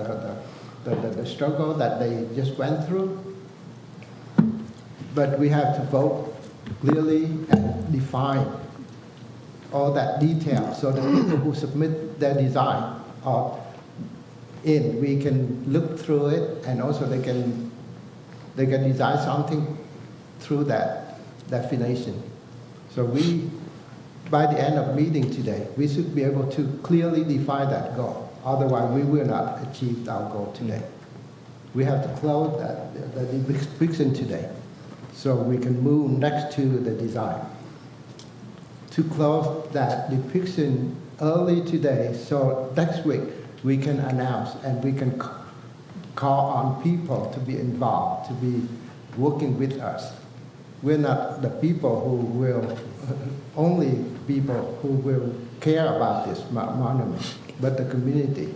the struggle that they just went through. But we have to vote clearly and define all that detail so the people who submit their design are in. We can look through it, and also they can design something through that definition. So by the end of meeting today, we should be able to clearly define that goal. Otherwise, we will not achieve our goal today. We have to close the depiction today, so we can move next to the design. To close that depiction early today, so next week we can announce and we can call on people to be involved, to be working with us. We're not the people who will, only people who will care about this monument, but the community.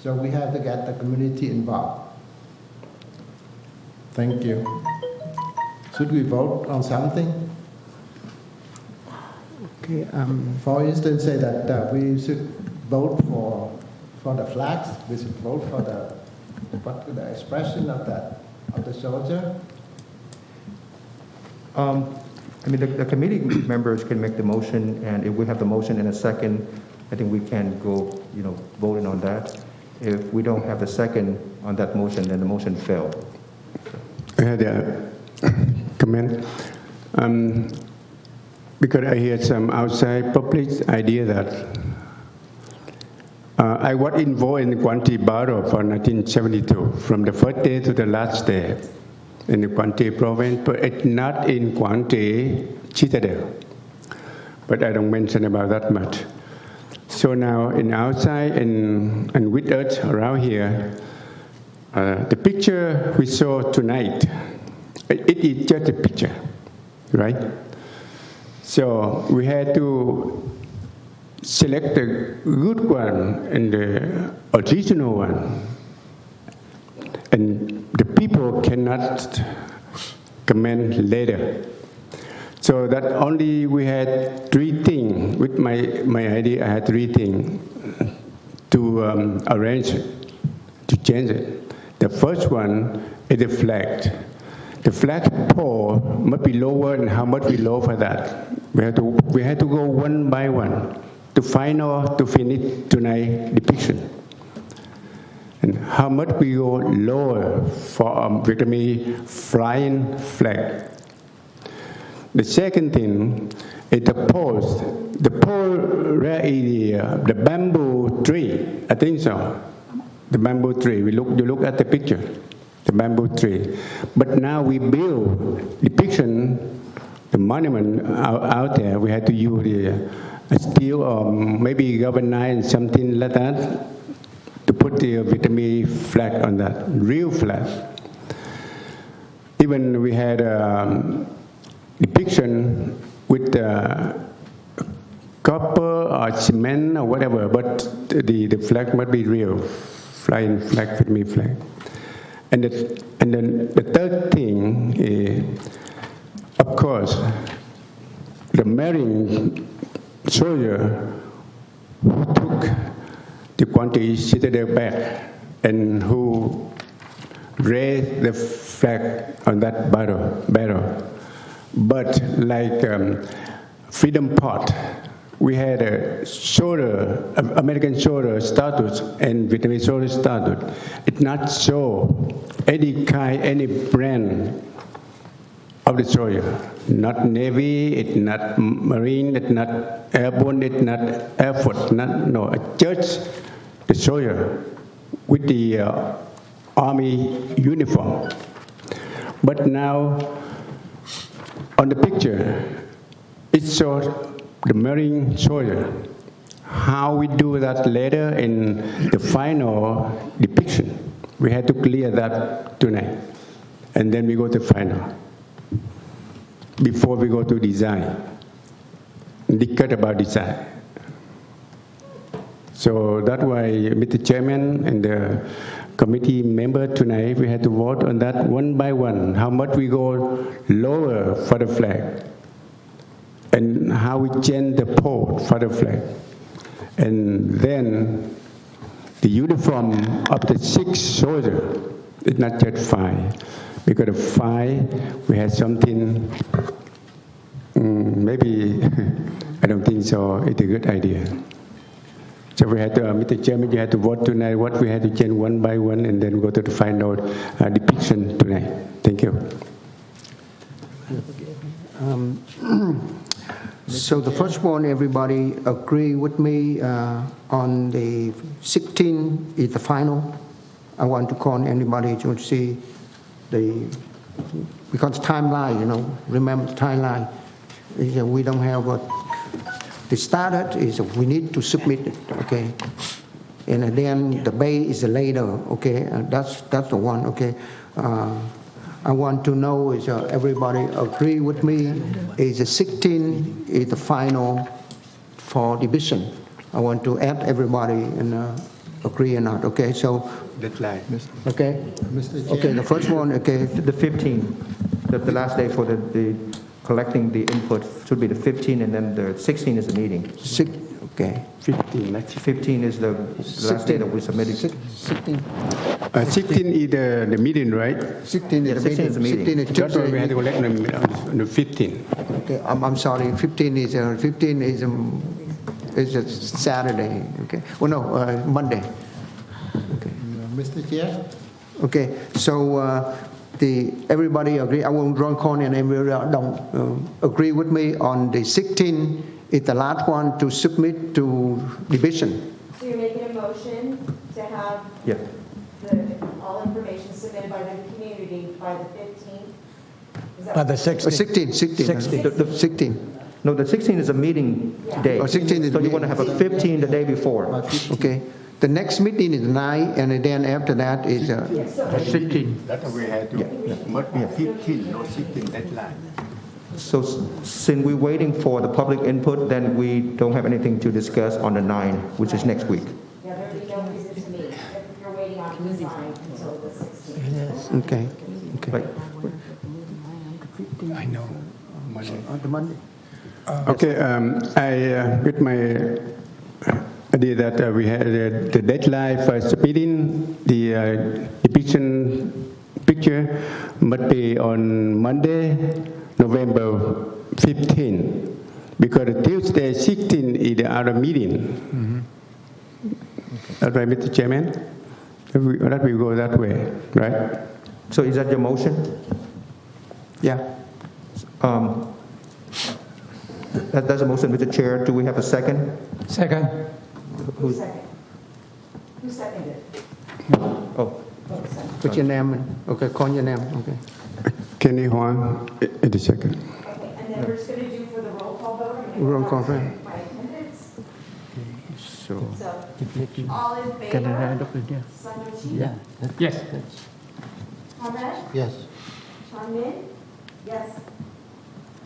So we have to get the community involved. Thank you. Should we vote on something? Okay. For instance, say that we should vote for the flags. We should vote for what the expression of the soldier. I mean, the committee members can make the motion, and if we have the motion in a second, I think we can go, voting on that. If we don't have the second on that motion, then the motion failed. I had a comment. Because I hear some outside public idea that I was involved in the Quang battle for 1972, from the first day to the last day in the Quang province, but it's not in Quang citadel. But I don't mention about that much. So now in outside and with us around here, the picture we saw tonight, it is just a picture, right? So we had to select the good one and the original one. And the people cannot comment later. So that only we had three things. With my idea, I had three things to arrange it, to change it. The first one is the flag. The flag pole must be lower, and how much we lower for that? We had to go one by one to finish tonight depiction. And how much we go lower for Vietnamese flying flag. The second thing is the poles. The pole where is the bamboo tree? I think so. The bamboo tree. You look at the picture. The bamboo tree. But now we build depiction, the monument out there. We had to use the steel or maybe galvanized something like that to put the Vietnamese flag on that, real flag. Even we had depiction with copper or cement or whatever, but the flag must be real, flying flag, Vietnamese flag. And then the third thing is, of course, the Marine soldier who took the Quang citadel back and who raised the flag on that battle. But like Freedom Pot, we had a soldier, American soldier status and Vietnamese soldier status. It's not so any kind, any brand of the soldier. Not Navy, it's not Marine, it's not Airborne, it's not Air Force, no, just the soldier with the Army uniform. But now, on the picture, it shows the Marine soldier. How we do that later in the final depiction, we had to clear that tonight. And then we go to final. Before we go to design, discuss about design. So that's why, Mr. Chairman and the committee member tonight, we had to vote on that one by one, how much we go lower for the flag, and how we change the pole for the flag. And then the uniform of the 6 soldiers is not just 5. Because of 5, we had something, maybe, I don't think so, it's a good idea. So we had to, Mr. Chairman, you had to vote tonight what we had to change one by one and then go to the final depiction tonight. Thank you. So the first one, everybody agree with me on the 16 is the final. I want to call anybody to see because timeline, remember the timeline. We don't have what the started is we need to submit it, okay? And then the bay is later, okay? That's the one, okay? I want to know is everybody agree with me? Is the 16 is the final for division? I want to add everybody and agree or not, okay? So deadline. Okay, Mr. okay. The first one, okay. The 15th, the last day for the collecting the input should be the 15th, and then the 16th is the meeting. Okay. 15, next. 15 is the last day that we submitted. 16. 16 is the meeting, right? 16 Yeah, is the 16 is the meeting. meeting. 16 is That's why we had to Tuesday. collect on the 15. Okay, I'm sorry, 15 is a Saturday, okay? Well, no, Monday. Mr. Chair? Okay, so everybody agree, I will draw call and everyone don't agree with me on the 16 is the last one to submit to division. So you're making a motion to have Yeah. all information submitted by the community by the 15th? Is that By the 16. 16th. 16. No, the 16 is a meeting day. Oh, 16 is So you meeting. want to have a 15 the day before. Okay, the next meeting is 9, and then after that is 16. That's why we had to, must be a 15, no 16 deadline. So since we're waiting for the public input, then we don't have anything to discuss on the 9, which is next week. Yeah, there'd be no reason to meet if you're waiting on design until the 16th. okay. Right. I know. On the Monday. Okay, I, with my idea that we had the deadline for submitting the depiction picture must be on Monday, November 15, because Tuesday 16 is the other meeting. That's right, Mr. Chairman? That we go that way, right? So is that your motion? Yeah. That's a motion, Mr. Chair. Do we have a second? Second. Who seconded? Who seconded? Oh, Put your name, okay, call your name, okay. Kenny Huang, 82nd. Okay, and then we're just going to do for the roll call vote? Roll call, right. By attendance? So, So, all in favor? Sandochi? Yes. Conrad? Yes. Chanmin? Yes.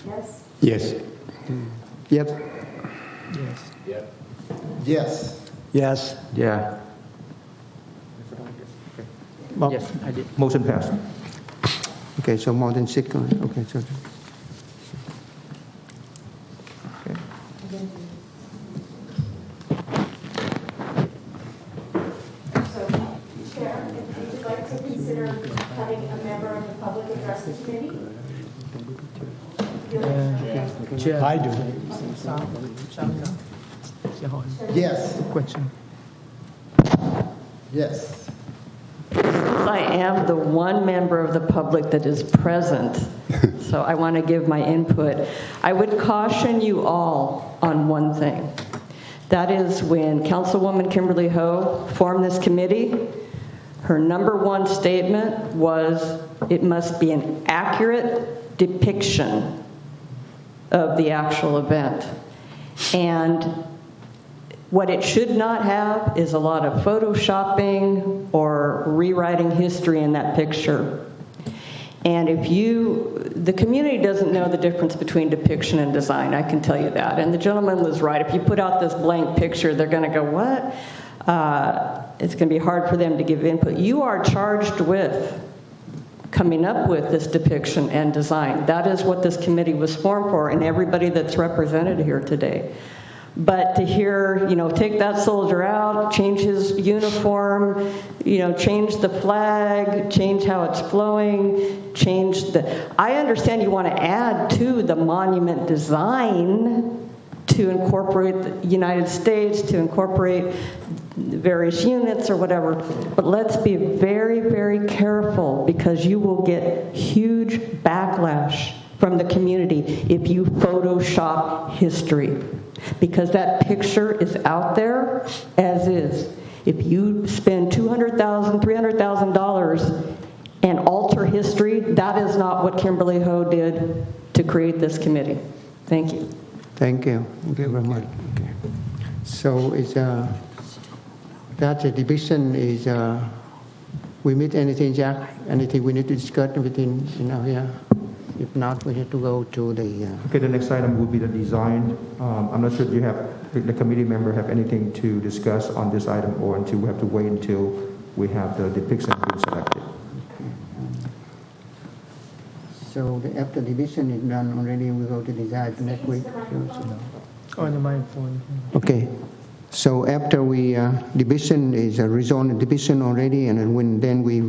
Yes? Yes. yep, Yes. Yes. yeah. Bob? Yes, I did. Motion passed. Okay, so more than 6, okay, so. So, Chair, if you'd like to consider having a member of the public address the committee? Chair. I do. Yes. Question. Yes. I am the one member of the public that is present, so I want to give my input. I would caution you all on one thing. That is when Councilwoman Kimberly Ho formed this committee, her number one statement was it must be an accurate depiction of the actual event. And what it should not have is a lot of photoshopping or rewriting history in that picture. And the community doesn't know the difference between depiction and design, I can tell you that. And the gentleman was right. If you put out this blank picture, they're going to go, what? It's going to be hard for them to give input. You are charged with coming up with this depiction and design. That is what this committee was formed for, and everybody that's represented here today. But to hear, take that soldier out, change his uniform, change the flag, change how it's flowing, I understand you want to add to the monument design to incorporate the United States, to incorporate various units or whatever, but let's be very, very careful because you will get huge backlash from the community if you Photoshop history. Because that picture is out there as is. If you spend $200,000, $300,000 and alter history, that is not what Kimberly Ho did to create this committee. Thank you. Thank you. Thank you very much. Okay. So it's that the division is we meet anything, Jack? Anything we need to discuss within here? If not, we have to go to the. Okay, the next item would be the design. I'm not sure if the committee member have anything to discuss on this item or until we have to wait until we have the depiction being selected. So after division is done already, we go to design next week. On the microphone. Okay. So after we, division is a rezone division already, and then we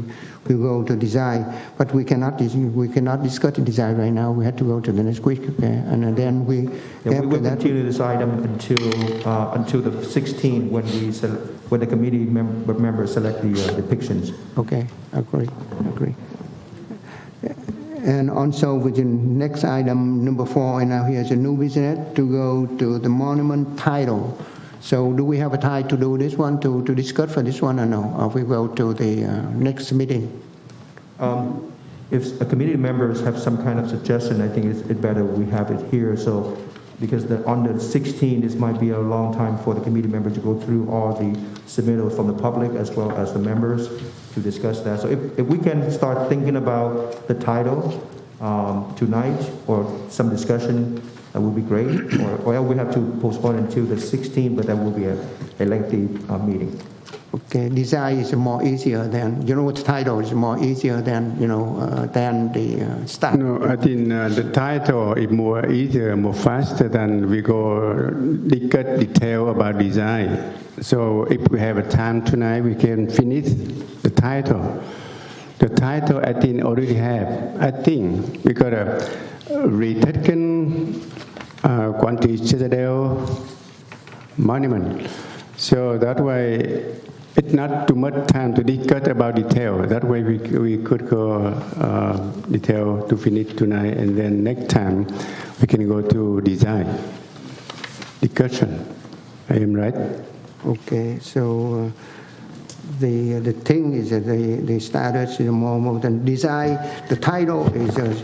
go to design. But we cannot discuss the design right now. We have to go to the next week, okay? And then we, Yeah, we after will that, continue this item until the 16th when the committee members select the depictions. okay, agree. And also with the next item, number 4, and now here's a new business to go to the monument title. So do we have a time to do this one, to discuss for this one or no? Or we go to the next meeting? If committee members have some kind of suggestion, I think it's better we have it here. So, because on the 16th, this might be a long time for the committee members to go through all the submittals from the public as well as the members to discuss that. So if we can start thinking about the title tonight or some discussion, that would be great. Or we have to postpone until the 16th, but that will be a lengthy meeting. Okay, design is more easier than, the title is more easier than, than the start. No, I think the title is more easier, more faster than we go get detail about design. So if we have a time tonight, we can finish the title. The title I think already have. I think we got a retaken Quang Tri Citadel monument. So that way, it's not too much time to discuss about detail. That way we could go detail to finish tonight, and then next time we can go to design discussion. I am right? Okay, so the thing is that the status is more than design. The title is just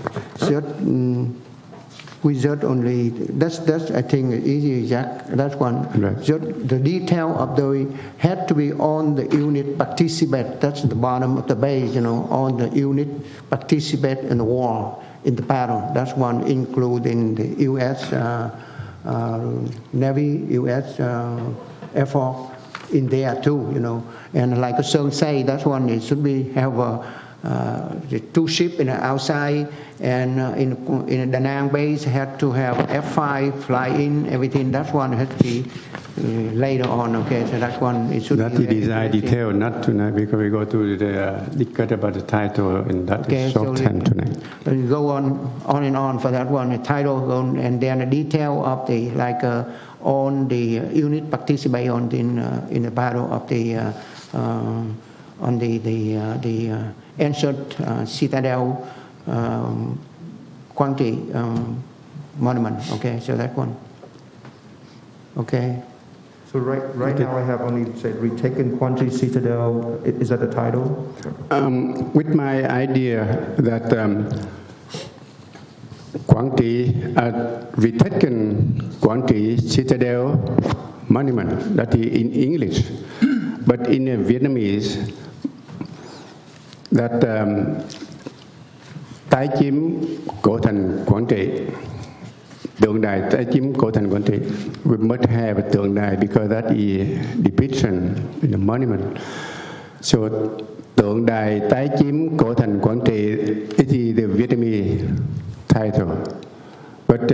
only, that's I think easy, Jack. That's one. Right. Just the detail of the had to be on the unit participate. That's the bottom of the base, on the unit participate in the war in the battle. That's one, including the U.S. Navy, U.S. Air Force in there too, And like Sơn say, that's one. It should be have the 2 ships in the outside, and in the Da Nang base had to have F-5 fly in, everything. That's one has to be later on, okay? So that's one, it should That be. the design detail, not tonight, because we go to the discuss about the title, and that is short time tonight. You go on and on for that one, the title, and then the detail of the, like, on the unit participate on in the battle of the, on the ancient citadel Quang Tri monument. Okay, so that one. Okay. So right now I have only said retaken Quang Tri Citadel. Is that the title? With my idea that Quang Tri, retaken Quang Tri Citadel monument, that is in English, but in Vietnamese, that tái chiếm cổ thành Quảng Trị, tượng đài tái chiếm cổ thành Quảng Trị. We must have a tượng đài because that is depiction in the monument. So tượng đài tái chiếm cổ thành Quảng Trị, it is the Vietnamese title, but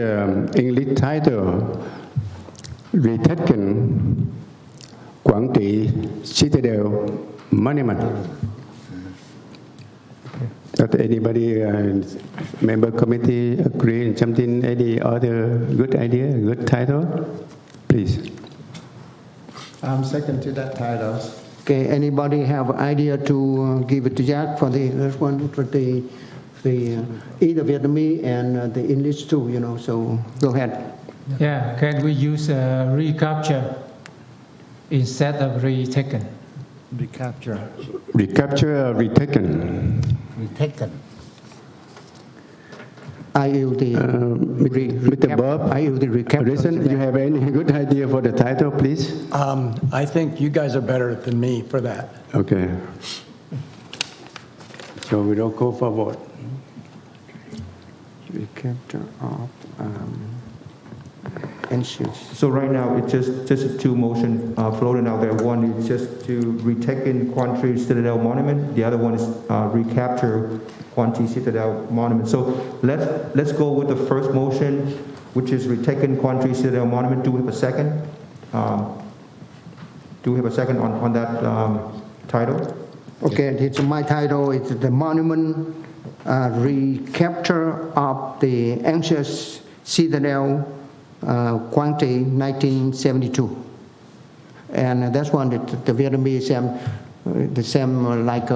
English title retaken Quảng Trị Citadel monument. Does anybody, member committee agree on something, any other good idea, good title? Please. I'm second to that title. Okay, anybody have idea to give it to Jack for the first one, for the either Vietnamese and the English too, so go ahead. Yeah, can we use recapture instead of retaken? Recapture. Recapture or retaken? Retaken. I use the Mr. Bob, I use the recapture. listen, you have any good idea for the title, please? I think you guys are better than me for that. Okay. So we don't go forward. Recapture of ancients. So right now, it's just 2 motion floating out there. One is just to retake Quang Tri Citadel Monument. The other one is recapture Quang Tri Citadel Monument. So let's go with the first motion which is retaken Quang Tri Citadel Monument. Do we have a second? Do we have a second on that title? Okay, it's my title, it's the monument recapture of the ancient citadel, Quang Tri, 1972. And that's one that the Vietnamese, the same like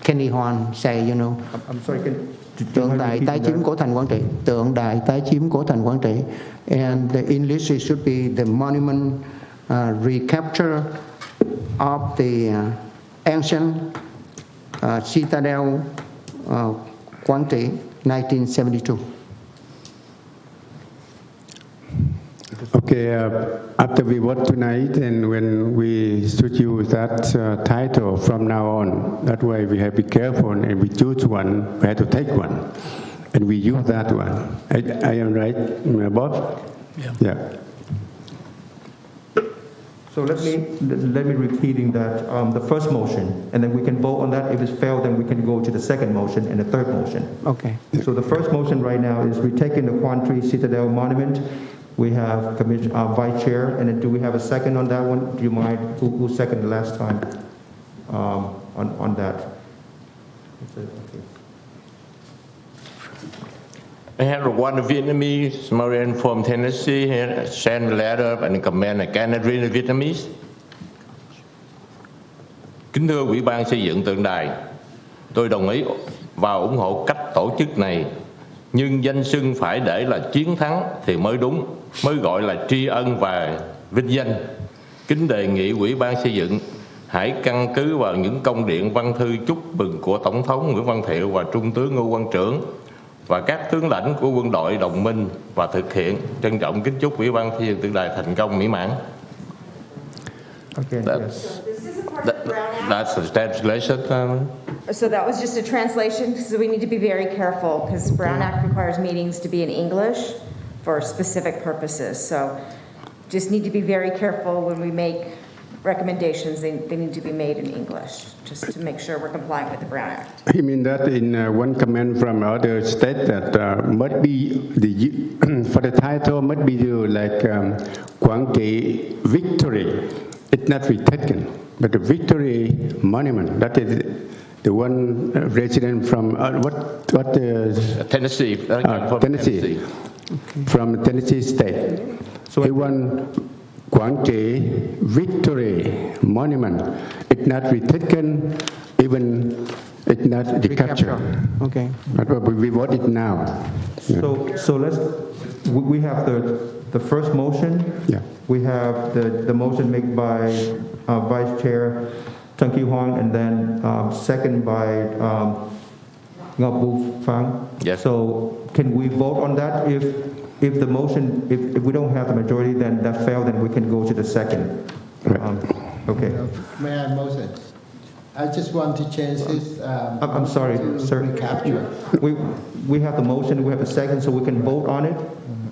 Kenny Horn say, you know. I'm sorry, do you Tượng mind đài tái repeating chiếm that? cổ thành Quảng Trị. Tượng đài tái chiếm cổ thành Quảng Trị. And the English it should be the monument recapture of the ancient citadel Quảng Trị, 1972. Okay, after we vote tonight, and when we should use that title from now on, that way we have to be careful, and we choose one, we have to take one, and we use that one. I am right, Bob? Yeah. So let me repeating that, the first motion, and then we can vote on that. If it's failed, then we can go to the second motion and the third motion. Okay. So the first motion right now is retaking the Quang Tri Citadel Monument. We have Vice Chair, and then do we have a second on that one? Do you mind, who seconded last time on that? Okay. I have one Vietnamese Marian from Tennessee here send a letter and comment again in Vietnamese. Kính thưa Ủy ban xây dựng tượng đài, tôi đồng ý và ủng hộ cách tổ chức này, nhưng danh xưng phải để là chiến thắng thì mới đúng, mới gọi là tri ân và vinh danh. Kính đề nghị Ủy ban xây dựng hãy căn cứ vào những công điện văn thư chúc mừng của Tổng thống Nguyễn Văn Thiệu và Trung tướng Ngô Quang Trưởng và các tướng lãnh của quân đội đồng minh và thực hiện. Trân trọng kính chúc Ủy ban xây dựng tượng đài thành công mỹ mãn. Okay. That- Yes. So this is a part of the Brown Act. That's the translation. So that was just a translation, so we need to be very careful, because Brown Act requires meetings to be in English for specific purposes. So just need to be very careful when we make recommendations, they need to be made in English, just to make sure we're complying with the Brown Act. He mean that in one comment from other state that must be for the title must be like Quang Tri Victory. It's not retaken, but the Victory Monument. That is the one resident from Tennessee. From Tennessee, from Tennessee state. So he want Quang Tri Victory Monument. It's not retaken, even it's not recaptured. Okay. But we vote it now. Yeah. So we have the first motion. Yeah. We have the motion made by Vice Chair Tung Ki Hoang, and then second by Ngọc Bu Phang. Yes. So can we vote on that? If the motion, if we don't have the majority, then that failed, then we can go to the second. Okay. May I, Moses? I just want to change this. I'm sorry, to sir. recapture. We have the motion, we have a second, so we can vote on it.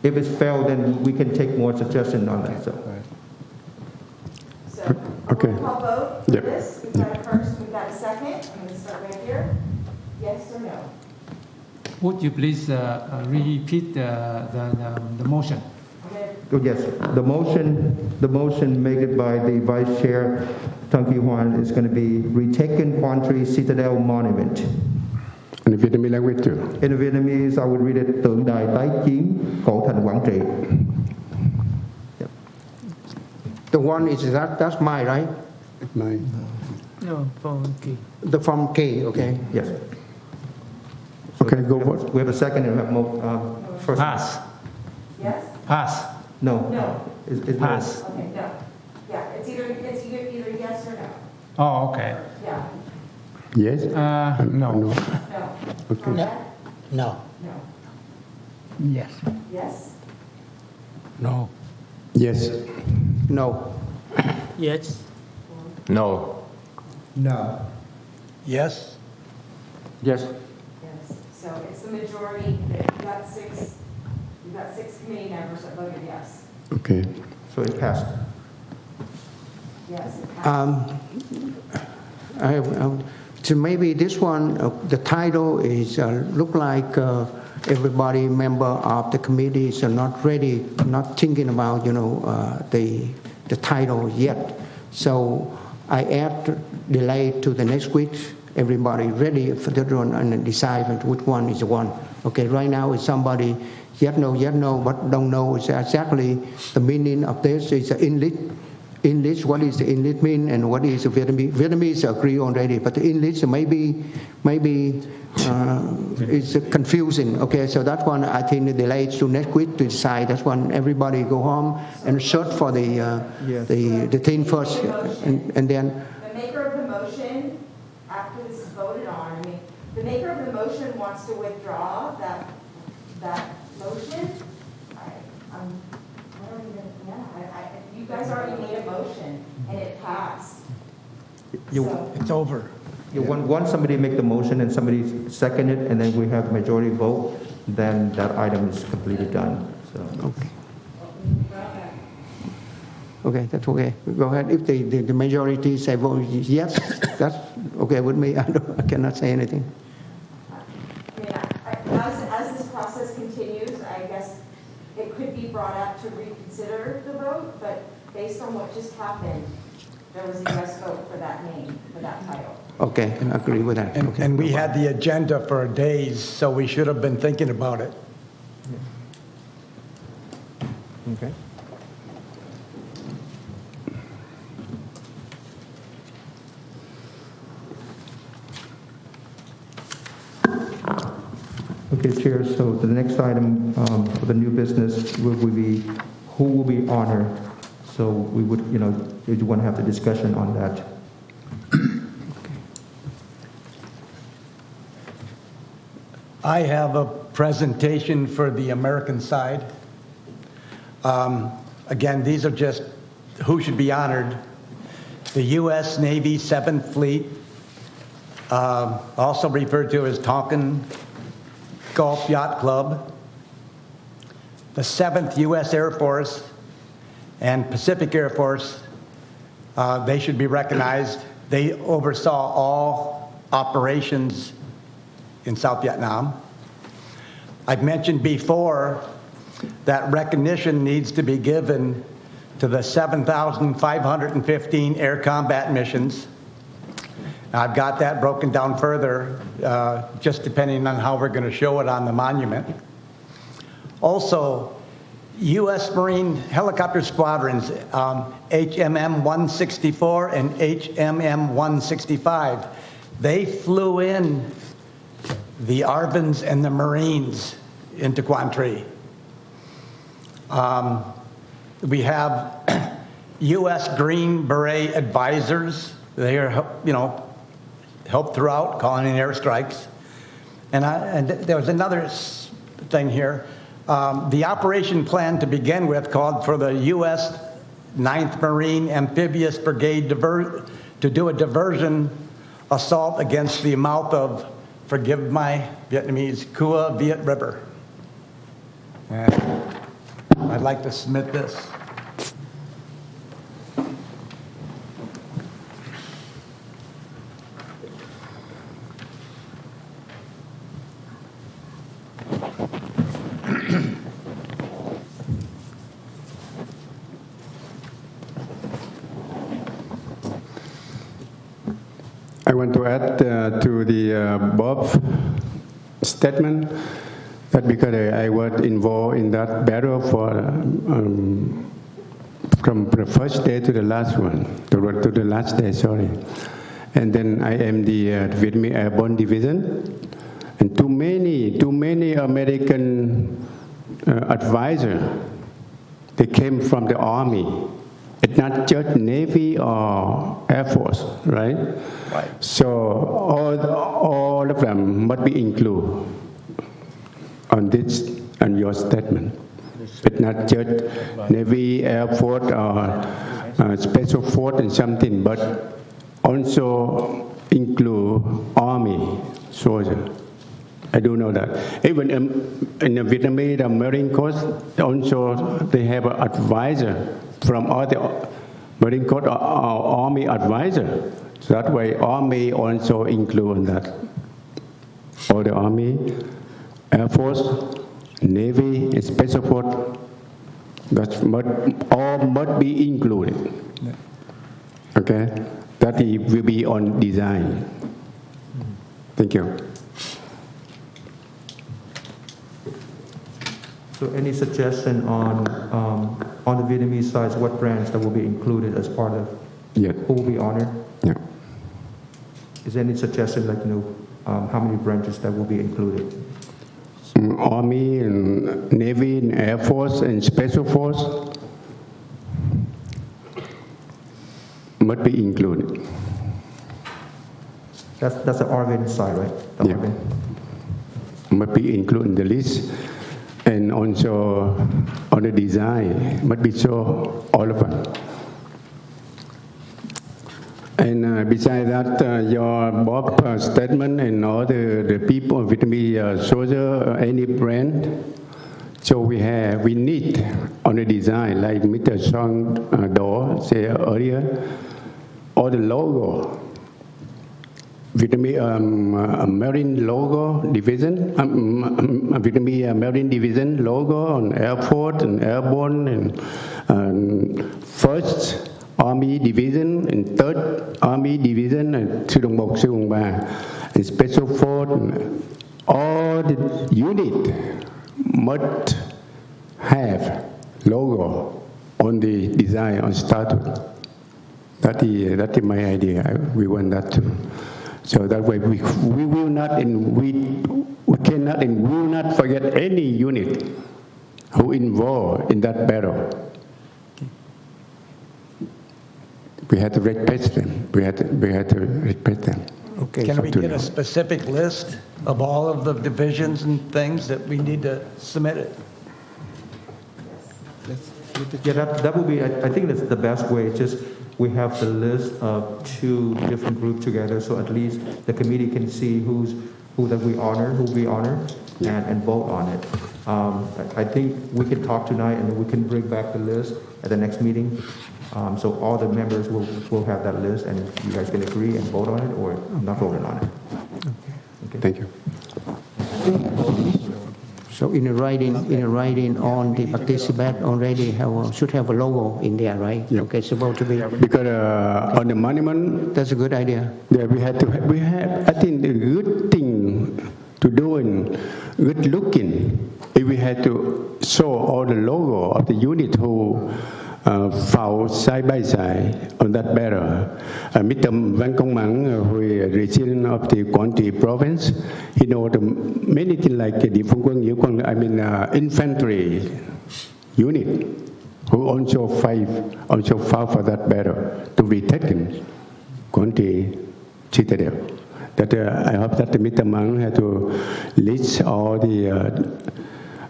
If it's failed, then we can take more suggestions on that, so. So, Okay. roll call vote for Yep. this. We've got a first, we've got a second. I'm going to start right here. Yes or no? Would you please repeat the motion? Oh, yes, the motion made by the Vice Chair Tung Ki Hoan is going to be retaken Quang Tri Citadel Monument. In the Vietnamese language too. In Vietnamese, I would read it, tượng đài tái chiếm cổ thành Quảng Trị. The one is that's mine, right? Mine. No, okay. The from K, okay. Yes. Okay, go vote. We have a second and we have first. Pass. Yes? Pass. No. No. It's no. Pass. Okay, no. Yeah, it's either yes or no. Oh, okay. Yeah, Yes? No. no. Okay. No. No. No. Yes. Yes? No. Yes. No. Yes. No. No. Yes. Yes. Yes. So it's the majority, you've got six committee members that voted yes. Okay. So it passed. Yes, it passed. So maybe this one, the title is look like everybody member of the committees are not ready, not thinking about, the title yet. So I add delay to the next week. Everybody ready for that one and decide which one is the one. Okay, right now is somebody yes, no, but don't know exactly the meaning of this. Is English. English, what is the English mean and what is the Vietnamese? Vietnamese agree already, but the English maybe it's confusing. Okay, so that one I think the delay to next week to decide. That's when everybody go home and search for the thing first, and then. The maker of the motion, after this is voted on, the maker of the motion wants to withdraw that motion. You guys already made a motion and it passed. So- It's over. Yeah, once somebody make the motion and somebody second it, and then we have majority vote, then that item is completely done, so. Okay. Okay, that's okay. Go ahead. If the majority say vote yes, that's okay with me. I cannot say anything. As this process continues, I guess it could be brought up to reconsider the vote, but based on what just happened, there was a yes vote for that name, for that title. Okay, I agree with that. Okay. And we had the agenda for days, so we should have been thinking about it. Okay. Okay, Chair, so the next item for the new business will be, who will be honored? So we would, did you want to have the discussion on that? I have a presentation for the American side. Again, these are just who should be honored. The U.S. Navy 7th Fleet, also referred to as Tonkin Gulf Yacht Club, the 7th U.S. Air Force, and Pacific Air Force, they should be recognized. They oversaw all operations in South Vietnam. I've mentioned before that recognition needs to be given to the 7,515 air combat missions. I've got that broken down further, just depending on how we're going to show it on the monument. Also, U.S. Marine helicopter squadrons, HMM 164 and HMM 165, they flew in the ARVNs and the Marines into Quang Tri. We have U.S. Green Beret advisors. They are, help throughout, calling in airstrikes. And there was another thing here. The operation plan to begin with called for the U.S. 9th Marine Amphibious Brigade to do a diversion assault against the mouth of, forgive my Vietnamese, Cua Viet River. And I'd like to submit this. I want to add to the Bob's statement that because I was involved in that battle for from the first day to the last one, to the last day, sorry. And then I am the Vietnamese Airborne Division, and too many American advisors, they came from the Army. It's not just Navy or Air Force, right? Right. So all of them must be included on this and your statement. It's not just Navy, Air Force, or Special Force and something, but also include Army soldiers. I do know that. Even in the Vietnamese, the Marine Corps, also they have an advisor from all the Marine Corps or Army advisor. So that way, Army also include that. All the Army Air Force, Navy, and Special Force. All must be included. Okay, that will be on design. Thank you. So any suggestion on the Vietnamese side, what brands that will be included as part of Yeah. who will be honored? Yeah. Is there any suggestion, like, how many branches that will be included? Army and Navy and Air Force and Special Force must be included. That's the Arvin side, right? The Yeah. Arvin. Must be included in the list, and also on the design must be show all of them. And besides that, your Bob statement and all the people with me soldier any brand. So we need on the design, like Mr. Song Do said earlier, all the logo. Vietnamese Marine logo division, Vietnamese Marine division logo on Air Force and Airborne and First Army Division and Third Army Division and Sư Đoàn 1, Sư Đoàn 3 and Special Force. All the unit must have logo on the design on statute. That is my idea. We want that too. So that way we will not and we cannot and will not forget any unit who involved in that battle. We had to respect them. We had to respect them. Okay. Can we to get know. a specific list of all of the divisions and things that we need to submit it? Yeah, that will be, I think that's the best way, just we have the list of 2 different groups together, so at least the committee can see who that we honor, who we honor, and vote on it. I think we can talk tonight, and then we can bring back the list at the next meeting. So all the members will have that list, and you guys can agree and vote on it, or not voting on it. Okay. Thank you. So in the writing on the participant already should have a logo in there, right? Yeah. Okay, supposed to be. Because on the monument, That's a good idea. yeah, we have, I think the good thing to do and good looking, if we had to show all the logo of the unit who fought side by side on that battle. Mr. Van Công Mang, who is resident of the Quang province, he knows many things like the Phong Quân, Nhiễu Quân, infantry unit who also fought for that battle to be taken Quang citadel. That I hope that Mr. Mang had to list all the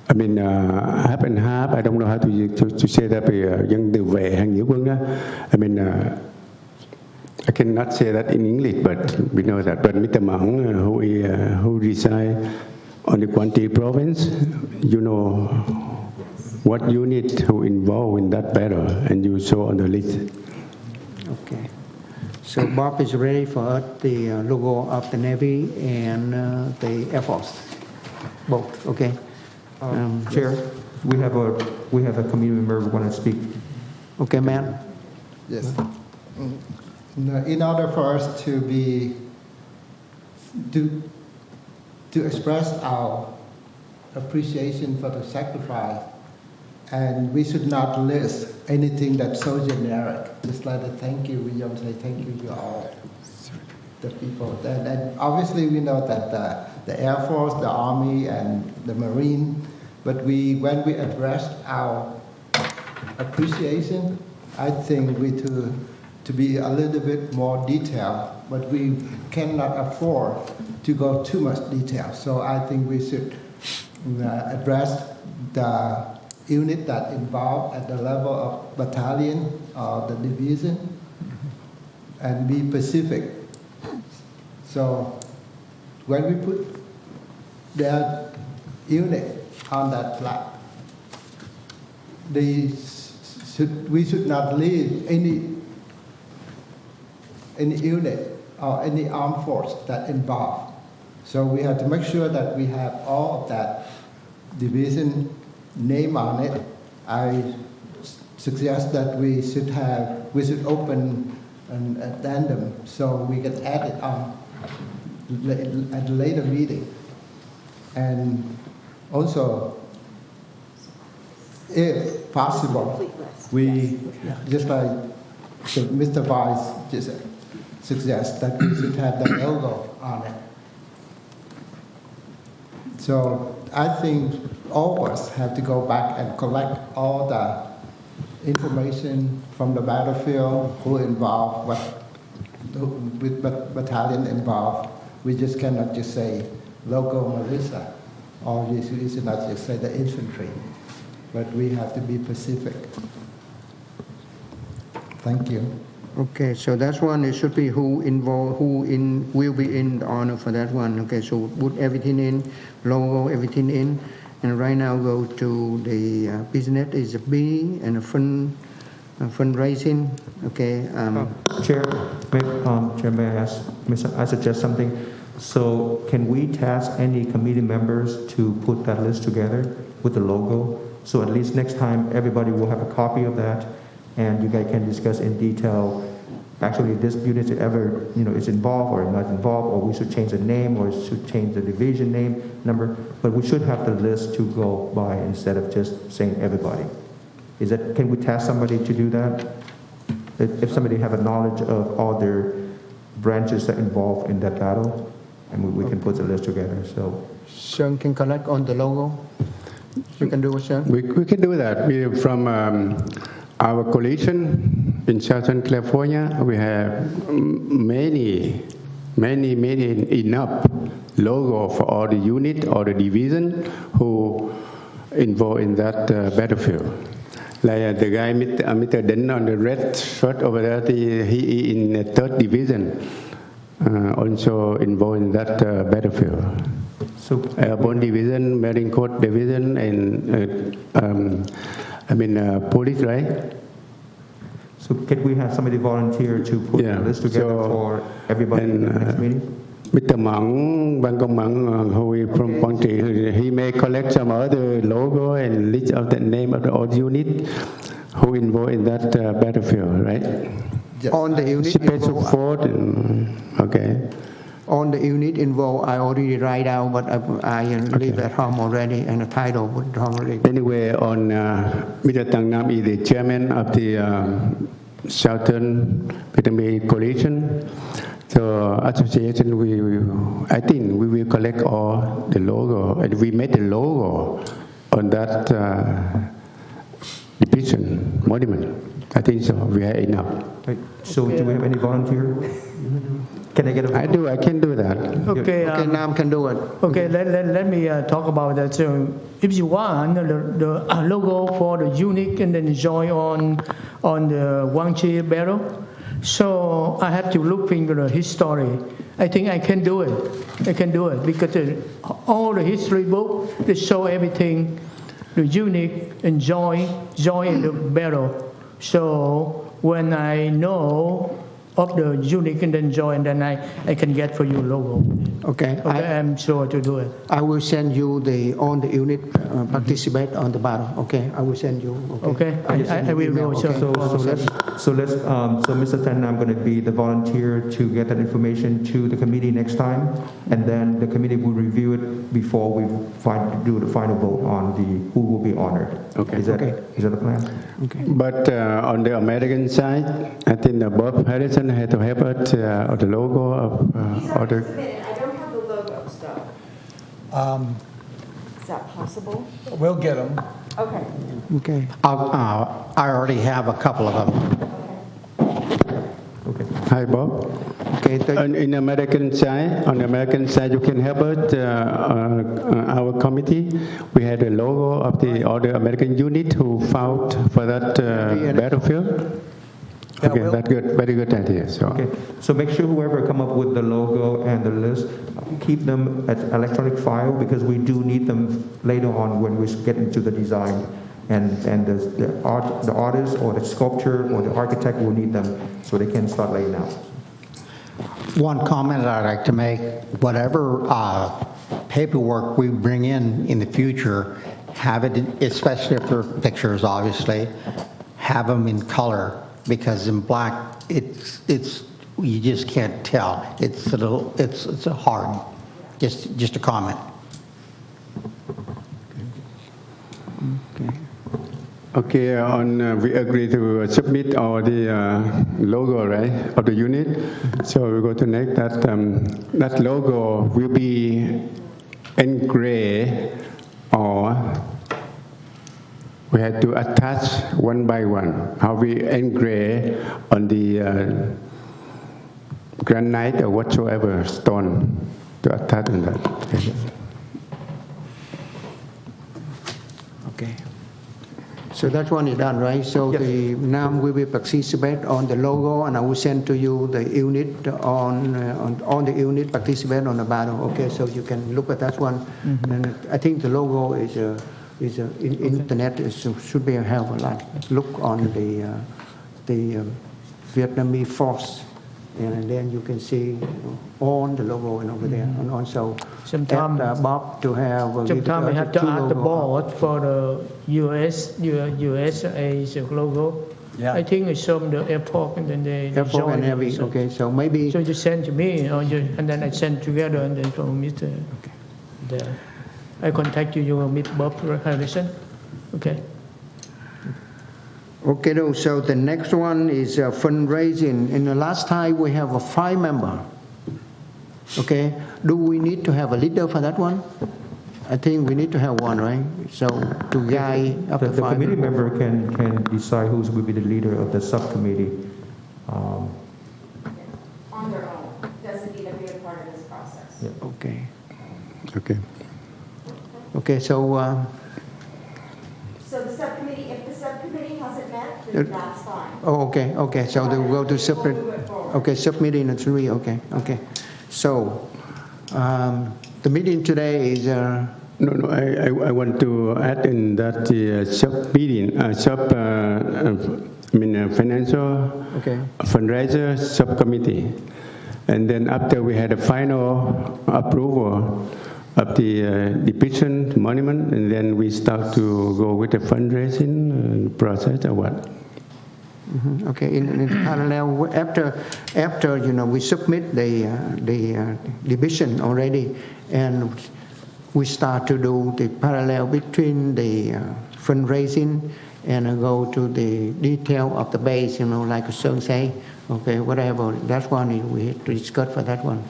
half and half. I don't know how to say that. Dân tự vệ hàng nghĩa quân. I cannot say that in English, but we know that. But Mr. Mang, who reside on the Quang province, you know what unit who involved in that battle, and you saw on the list. Okay. So Bob is ready for us, the logo of the Navy and the Air Force. Both, okay. Chair, we have a committee member who want to speak. Okay, ma'am. Yes. In order for us to express our appreciation for the sacrifice, and we should not list anything that's so generic. Just like a thank you, we don't say thank you to all the people. And obviously we know that the Air Force, the Army, and the Marine, but when we address our appreciation, I think we to be a little bit more detailed, but we cannot afford to go too much detail. So I think we should address the unit that involved at the level of battalion or the division and be specific. So when we put that unit on that flag, we should not leave any unit or any armed force that involved. So we have to make sure that we have all of that division name on it. I suggest that we should open an addendum so we can add it on at a later meeting. And also, if possible, we, just like Mr. Vice just suggests, that we should have the logo on it. So I think all of us have to go back and collect all the information from the battlefield, who involved, with battalion involved. We just cannot just say local militia, or we should not just say the infantry, but we have to be specific. Thank you. Okay, so that's one, it should be who involved, will be in the honor for that one. Okay, so put everything in, logo, everything in. And right now go to the business is a B and a fundraising. Okay. Chair, may I ask, I suggest something. So can we task any committee members to put that list together with the logo? So at least next time, everybody will have a copy of that, and you guys can discuss in detail, actually this unit ever, is involved or not involved, or we should change the name, or should change the division name, number, but we should have the list to go by instead of just saying everybody. Can we task somebody to do that? If somebody have a knowledge of all their branches that are involved in that battle, and we can put the list together, so. Sean can collect on the logo. You can do it, Sean? We can do that. We, from our coalition in Southern California, we have many enough logo for all the unit or the division who involved in that battlefield. Like the guy, Mr. Den on the red shirt over there, he in the 3rd Division, also involved in that battlefield. So Airborne Division, Marine Corps Division, and police, right? So can we have somebody volunteer to put the list together for everybody in the next meeting? Mr. Mang, Ban Công Mang, who is from Quang Tri, he may collect some other logo and list of the name of the old unit who involved in that battlefield, right? On the unit Special involved, Fort, okay. on the unit involved, I already write out, but I leave at home already, and the title would already. Anyway, on Mr. Tang Nam is the chairman of the Southern Vietnamese Coalition. So association, I think we will collect all the logo, and we made the logo on that division monument. I think so. We have enough. Right. So do we have any volunteer? Can I get a? I can do that. Okay. Okay, Nam can do it. Okay, let me talk about that. So if you want the logo for the unit and then join on the Quang Tri battle, so I have to look into the history. I think I can do it. I can do it because all the history book, they show everything, the unit and join in the battle. So when I know of the unit and then join, then I can get for you logo. Okay. I'm sure to do it. I will send you on the unit participate on the battle. Okay, I will send you. Okay, I will go. Okay. So Mr. Tan, I'm going to be the volunteer to get that information to the committee next time, and then the committee will review it before we do the final vote on who will be honored. Okay. Is that the plan? Okay. But on the American side, I think Bob Harrison had to help us on the logo of other. I don't have the logos though. Is that possible? We'll get them. Okay. Okay. I already have a couple of them. Okay. Hi, Bob. Okay. On the American side, you can help us. Our committee, we had a logo of the other American unit who fought for that battlefield. Yeah, Okay, that's good. Very good idea. So. Okay, so make sure whoever come up with the logo and the list, keep them as electronic file, because we do need them later on when we get into the design. And the artist or the sculptor or the architect will need them so they can start laying out. One comment I'd like to make, whatever paperwork we bring in the future, have it, especially if they're pictures, obviously, have them in color, because in black, it's you just can't tell. It's a little, it's a hard. Just a comment. Okay, we agree to submit all the logo, right, of the unit. So we go to next. That logo will be engraved, or we had to attach one by one. How we engrave on the granite or whatsoever stone to attach on that. Okay. So that one is done, right? So now we will participate on the logo, and I will send to you the unit on the unit, participate on the bottom. Okay, so you can look at that one. And I think the logo is internet should be have a lot. Look on the Vietnamese force, and then you can see on the logo and over there, and also Sometimes Bob to have. Sometimes we have to two add the logo. board for the USA's logo. Yeah. I think it's from the airport and then they Airport join and it. every, okay, so maybe, So you send to me, and then I send together, and then from Mr. There. I contact you will meet Bob Harrison. Okay. okay, though, so the next one is fundraising. In the last time, we have a 5 member. Okay, do we need to have a leader for that one? I think we need to have one, right? So to guide up to The 5 committee people. member can decide who's will be the leader of the subcommittee. On their own, doesn't need to be a part of this process. Okay, Okay. okay, so, So the subcommittee, if the subcommittee hasn't met, then that's fine. okay, so they will go to separate, okay, subcommittee in 3, okay. So, the meeting today is, No, I want to add in that the financial okay, fundraiser subcommittee. And then after we had a final approval of the depiction monument, and then we start to go with the fundraising process or what? okay, in parallel, after, we submit the division already, and we start to do the parallel between the fundraising and go to the detail of the base, like Sơn say, okay, whatever, that one we have to discuss for that one.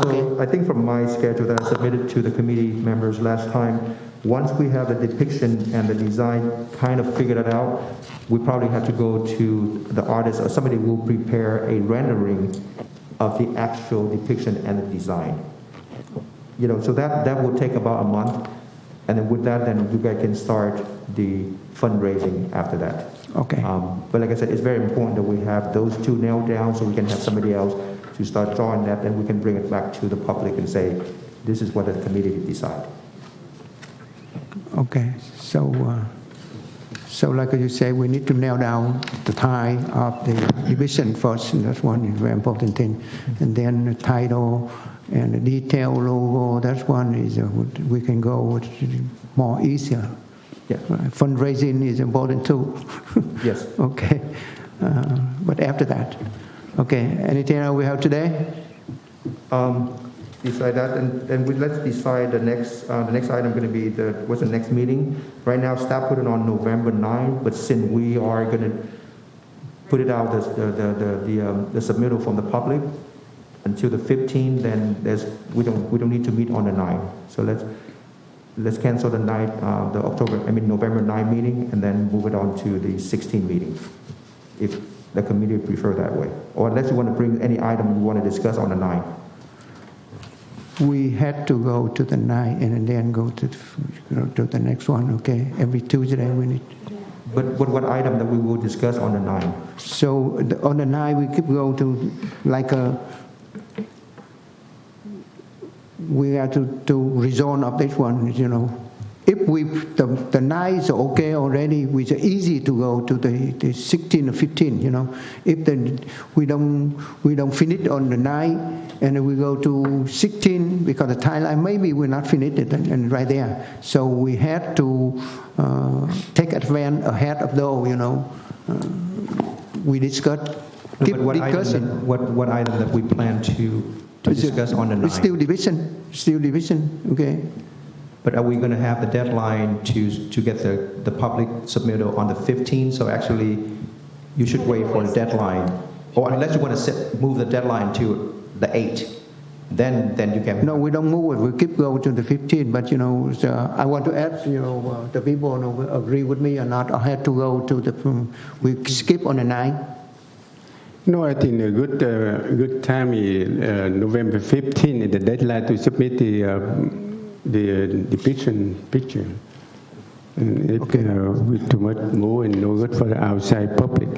So I think from my schedule that I submitted to the committee members last time, once we have the depiction and the design kind of figured it out, we probably have to go to the artist, or somebody will prepare a rendering of the actual depiction and the design. So that will take about a month, and then with that, then you guys can start the fundraising after that. Okay. But like I said, it's very important that we have those 2 nailed down, so we can have somebody else to start drawing that, and we can bring it back to the public and say, this is what the committee decide. Okay, so like you say, we need to nail down the tie of the division first, and that's one very important thing. And then the title and the detail logo, that's one is we can go with more easier. Yeah. Fundraising is important too. Yes. Okay, but after that, okay, anything else we have today? Decide that, and let's decide the next item going to be what's the next meeting. Right now, staff put it on November 9, but since we are going to put it out, the submittal from the public until the 15th, then we don't need to meet on the 9th. So let's cancel the November 9 meeting, and then move it on to the 16 meeting, if the committee prefer that way, or unless you want to bring any item you want to discuss on the 9th. We had to go to the 9 and then go to the next one, okay? Every Tuesday we need. But what item that we will discuss on the 9th? So on the 9 we could go to we have to rezone of this one, If the night is okay already, it's easy to go to the 16 or 15, you know. If we don't finish on the night and we go to 16 because the Thailand, maybe we're not finished it and right there. So we had to take advantage ahead of those, you know. We discussed, keep discussing. What item that we plan to discuss on the 9th? Still division, okay. But are we going to have the deadline to get the public submittal on the 15th? So actually, you should wait for the deadline. Or unless you want to move the deadline to the 8th, then you can. No, we don't move it. We keep going to the 15th. But you know, I want to ask, you know, the people who agree with me or not. I had to go to the. We skip on the 9th. No, I think a good time is November 15 is the deadline to submit the picture. And it with too much more and no good for the outside public.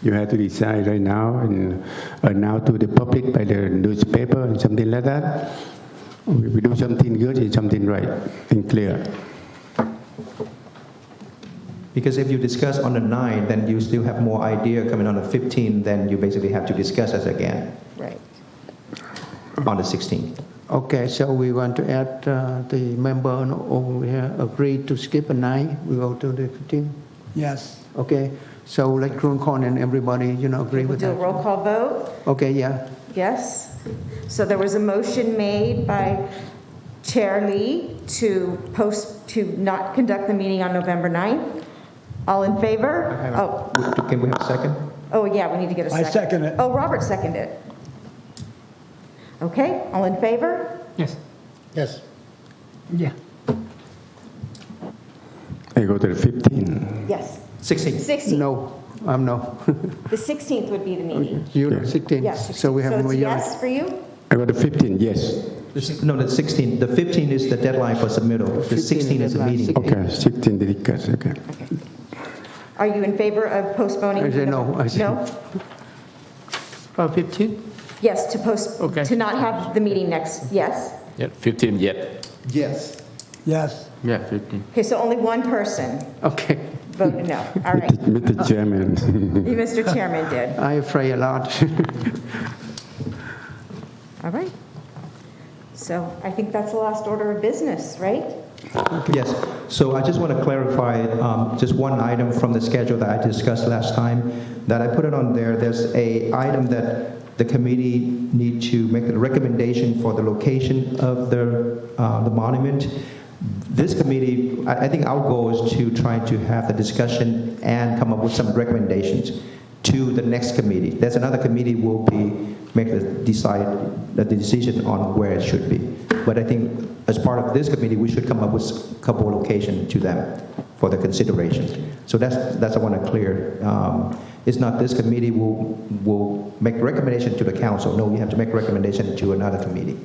You have to decide right now and announce to the public by the newspaper and something like that. We do something good and something right and clear. Because if you discuss on the 9th, then you still have more idea coming on the 15th, then you basically have to discuss it again. Right. On the 16th. Okay, so we want to add the member over here agreed to skip a night. We go to the 15th. Yes. Okay, so let Quang and everybody, you know, agree We'll with do a that. roll call vote. Okay, yeah. Yes. So there was a motion made by Chair Lee to not conduct the meeting on November 9th. All in favor? Oh, Can we have a second? oh yeah, we need to get a second. I second it. Oh, Robert seconded it. Okay, all in favor? Yes. Yes. Yeah. I go to the 15. Yes. 16th. 16th. No, I'm no. The 16th would be the meeting. You're Yeah. 16. Yes. So we have a it's majority. yes for you? I go to 15, yes. No, the 16th. The 15th is the deadline for submittal. The 16th is the deadline, meeting. 16th. Okay, 16 to discuss, okay. Are you in favor of postponing? I say no. I say No? For 15? Yes, Okay. to not have the meeting next, yes? Yeah, 15 yet. Yes. Yes. Yeah, 15. Okay, so only one person Okay. voted no. All right. Mr. Chairman. You, Mr. Chairman, did. I afraid a lot. All right. So I think that's the last order of business, right? Yes. So I just want to clarify just one item from the schedule that I discussed last time, that I put it on there. There's a item that the committee need to make a recommendation for the location of the monument. This committee, I think our goal is to try to have the discussion and come up with some recommendations to the next committee. There's another committee will make the decision on where it should be. But I think as part of this committee, we should come up with a couple of locations to them for the consideration. So that's I want to clear. It's not this committee will make recommendation to the council. No, we have to make recommendation to another committee.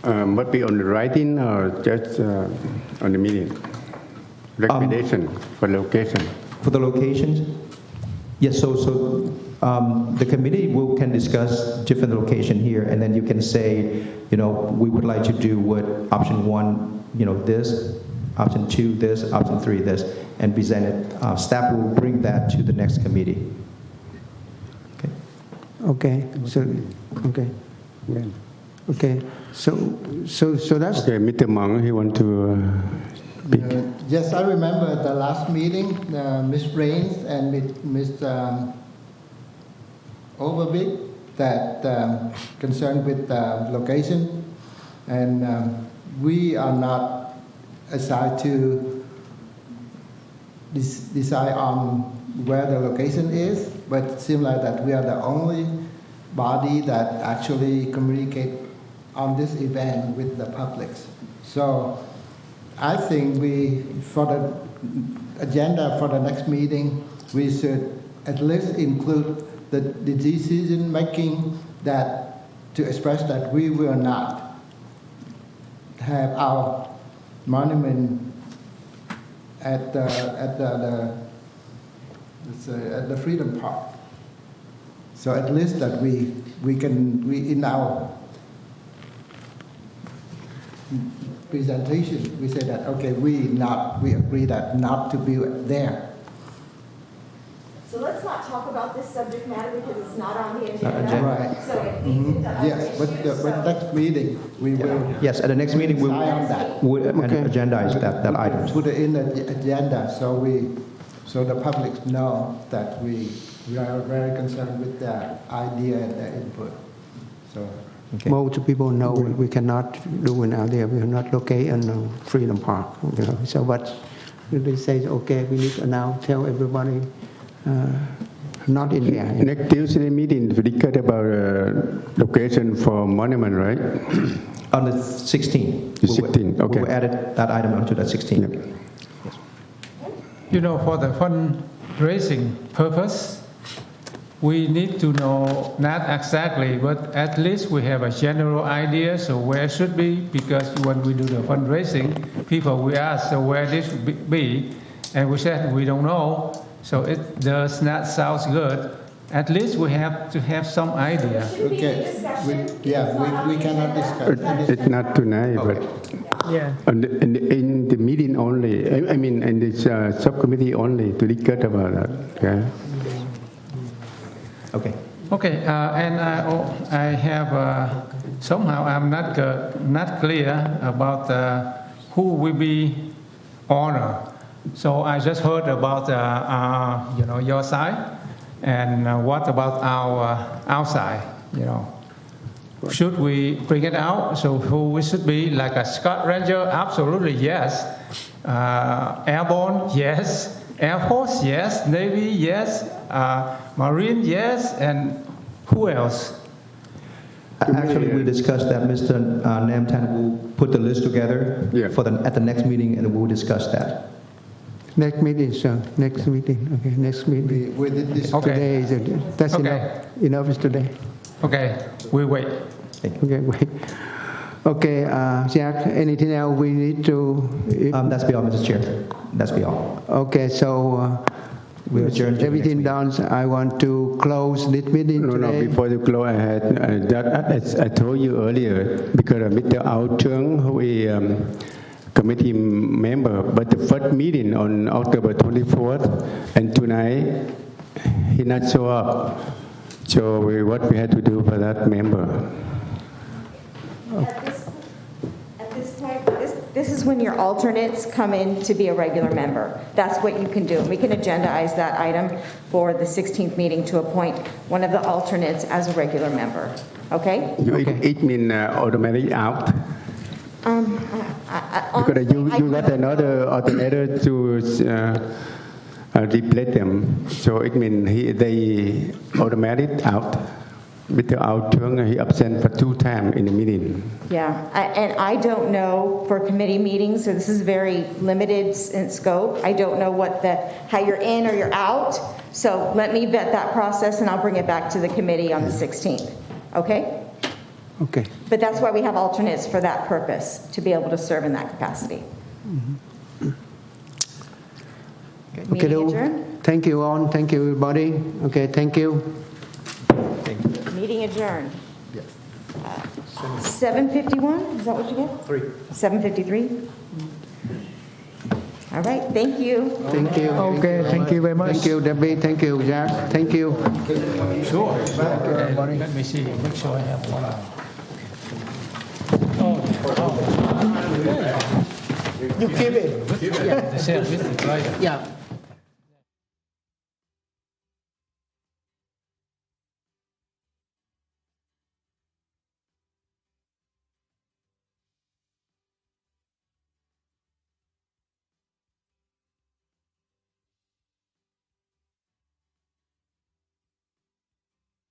Must be on the writing or just on the meeting? Recommendation for location. For the locations, yes. So the committee can discuss different location here, and then you can say, we would like to do what option 1, this, option 2, this, option 3, this, and present it. Staff will bring that to the next committee. Okay. Okay. So, okay. Yeah. Okay. So that's. Okay, Mr. Mong, he want to speak. Yes, I remember the last meeting, Ms. Rains and Mr. Overbeek, that concerned with the location, and we are not assigned to decide on where the location is, but it seems like that we are the only body that actually communicate on this event with the public. So I think for the agenda for the next meeting, we should at least include the decision making that to express that we will not have our monument at the Freedom Park. So at least that we in our presentation, we say that, okay, we agree that not to build there. So let's not talk about this subject matter because it's not on the agenda. Right. So it leads into other Yes, but issues. but next meeting, we will Yes, at the next meeting, we decide on that. will Okay. agendize that item. Put it in the agenda, so the public know that we are very concerned with the idea and the input. So, Okay. Most people know we cannot do it out there. We are not located in Freedom Park. So what they say, okay, we need to now tell everybody not in there. Next Tuesday meeting, we discuss about location for monument, right? On the 16th. The 16th, okay. We will add that item onto the 16th. You know, for the fundraising purpose, we need to know not exactly, but at least we have a general idea, so where it should be, because when we do the fundraising, people will ask, so where this should be, and we said we don't know, so it does not sound good. At least we have to have some idea. Okay, we cannot discuss. It's not tonight, but Yeah. in the meeting only, I mean, in this subcommittee only to discuss about that, okay? Okay. Okay, and I have somehow I'm not clear about who will be honored. So I just heard about your side, and what about our outside? Should we bring it out? So who we should be, like a Scott Ranger? Absolutely yes. Airborne, yes. Air Force, yes. Navy, yes. Marine, yes. And who else? Actually, we discussed that Mr. Namtan will put the list together Yeah. at the next meeting, and we'll discuss that. Next meeting, sir. Next meeting. Okay, next meeting. We did this. Okay. Today is that's Okay. enough. Enough is today. Okay, we wait. Okay, wait. Okay, Jack. Anything else we need to? That's be all, Mr. Chair. That's be all. Okay, so We adjourn to the everything next done. I want to close this meeting No, today. before you close, as I told you earlier, because Mr. Ao Chung, who is committee member, but the first meeting on October 24th, and tonight, he not show up. So what we had to do for that member? At this point, this is when your alternates come in to be a regular member. That's what you can do. We can agendize that item for the 16th meeting to appoint one of the alternates as a regular member. Okay? It means automatic out, because Honestly, you got another alternator to replace them. So it means they automatic out. Mr. Ao Chung, he absent for 2 times in the meeting. Yeah, and I don't know for committee meetings, so this is very limited in scope. I don't know how you're in or you're out. So let me vet that process and I'll bring it back to the committee on the 16th. Okay? Okay. But that's why we have alternates for that purpose, to be able to serve in that capacity. Okay, Meeting adjourned? thank you all. Thank you, everybody. Okay, thank you. Meeting adjourned. 7:51, is that what you get? 7:53? All right, thank you. Thank you. Okay, thank you very much. Thank you, Debbie. Thank you, Jack. Thank you. Sure. Let me see. Make sure I have one. You keep it. The same, Mr. Ryder. Yeah.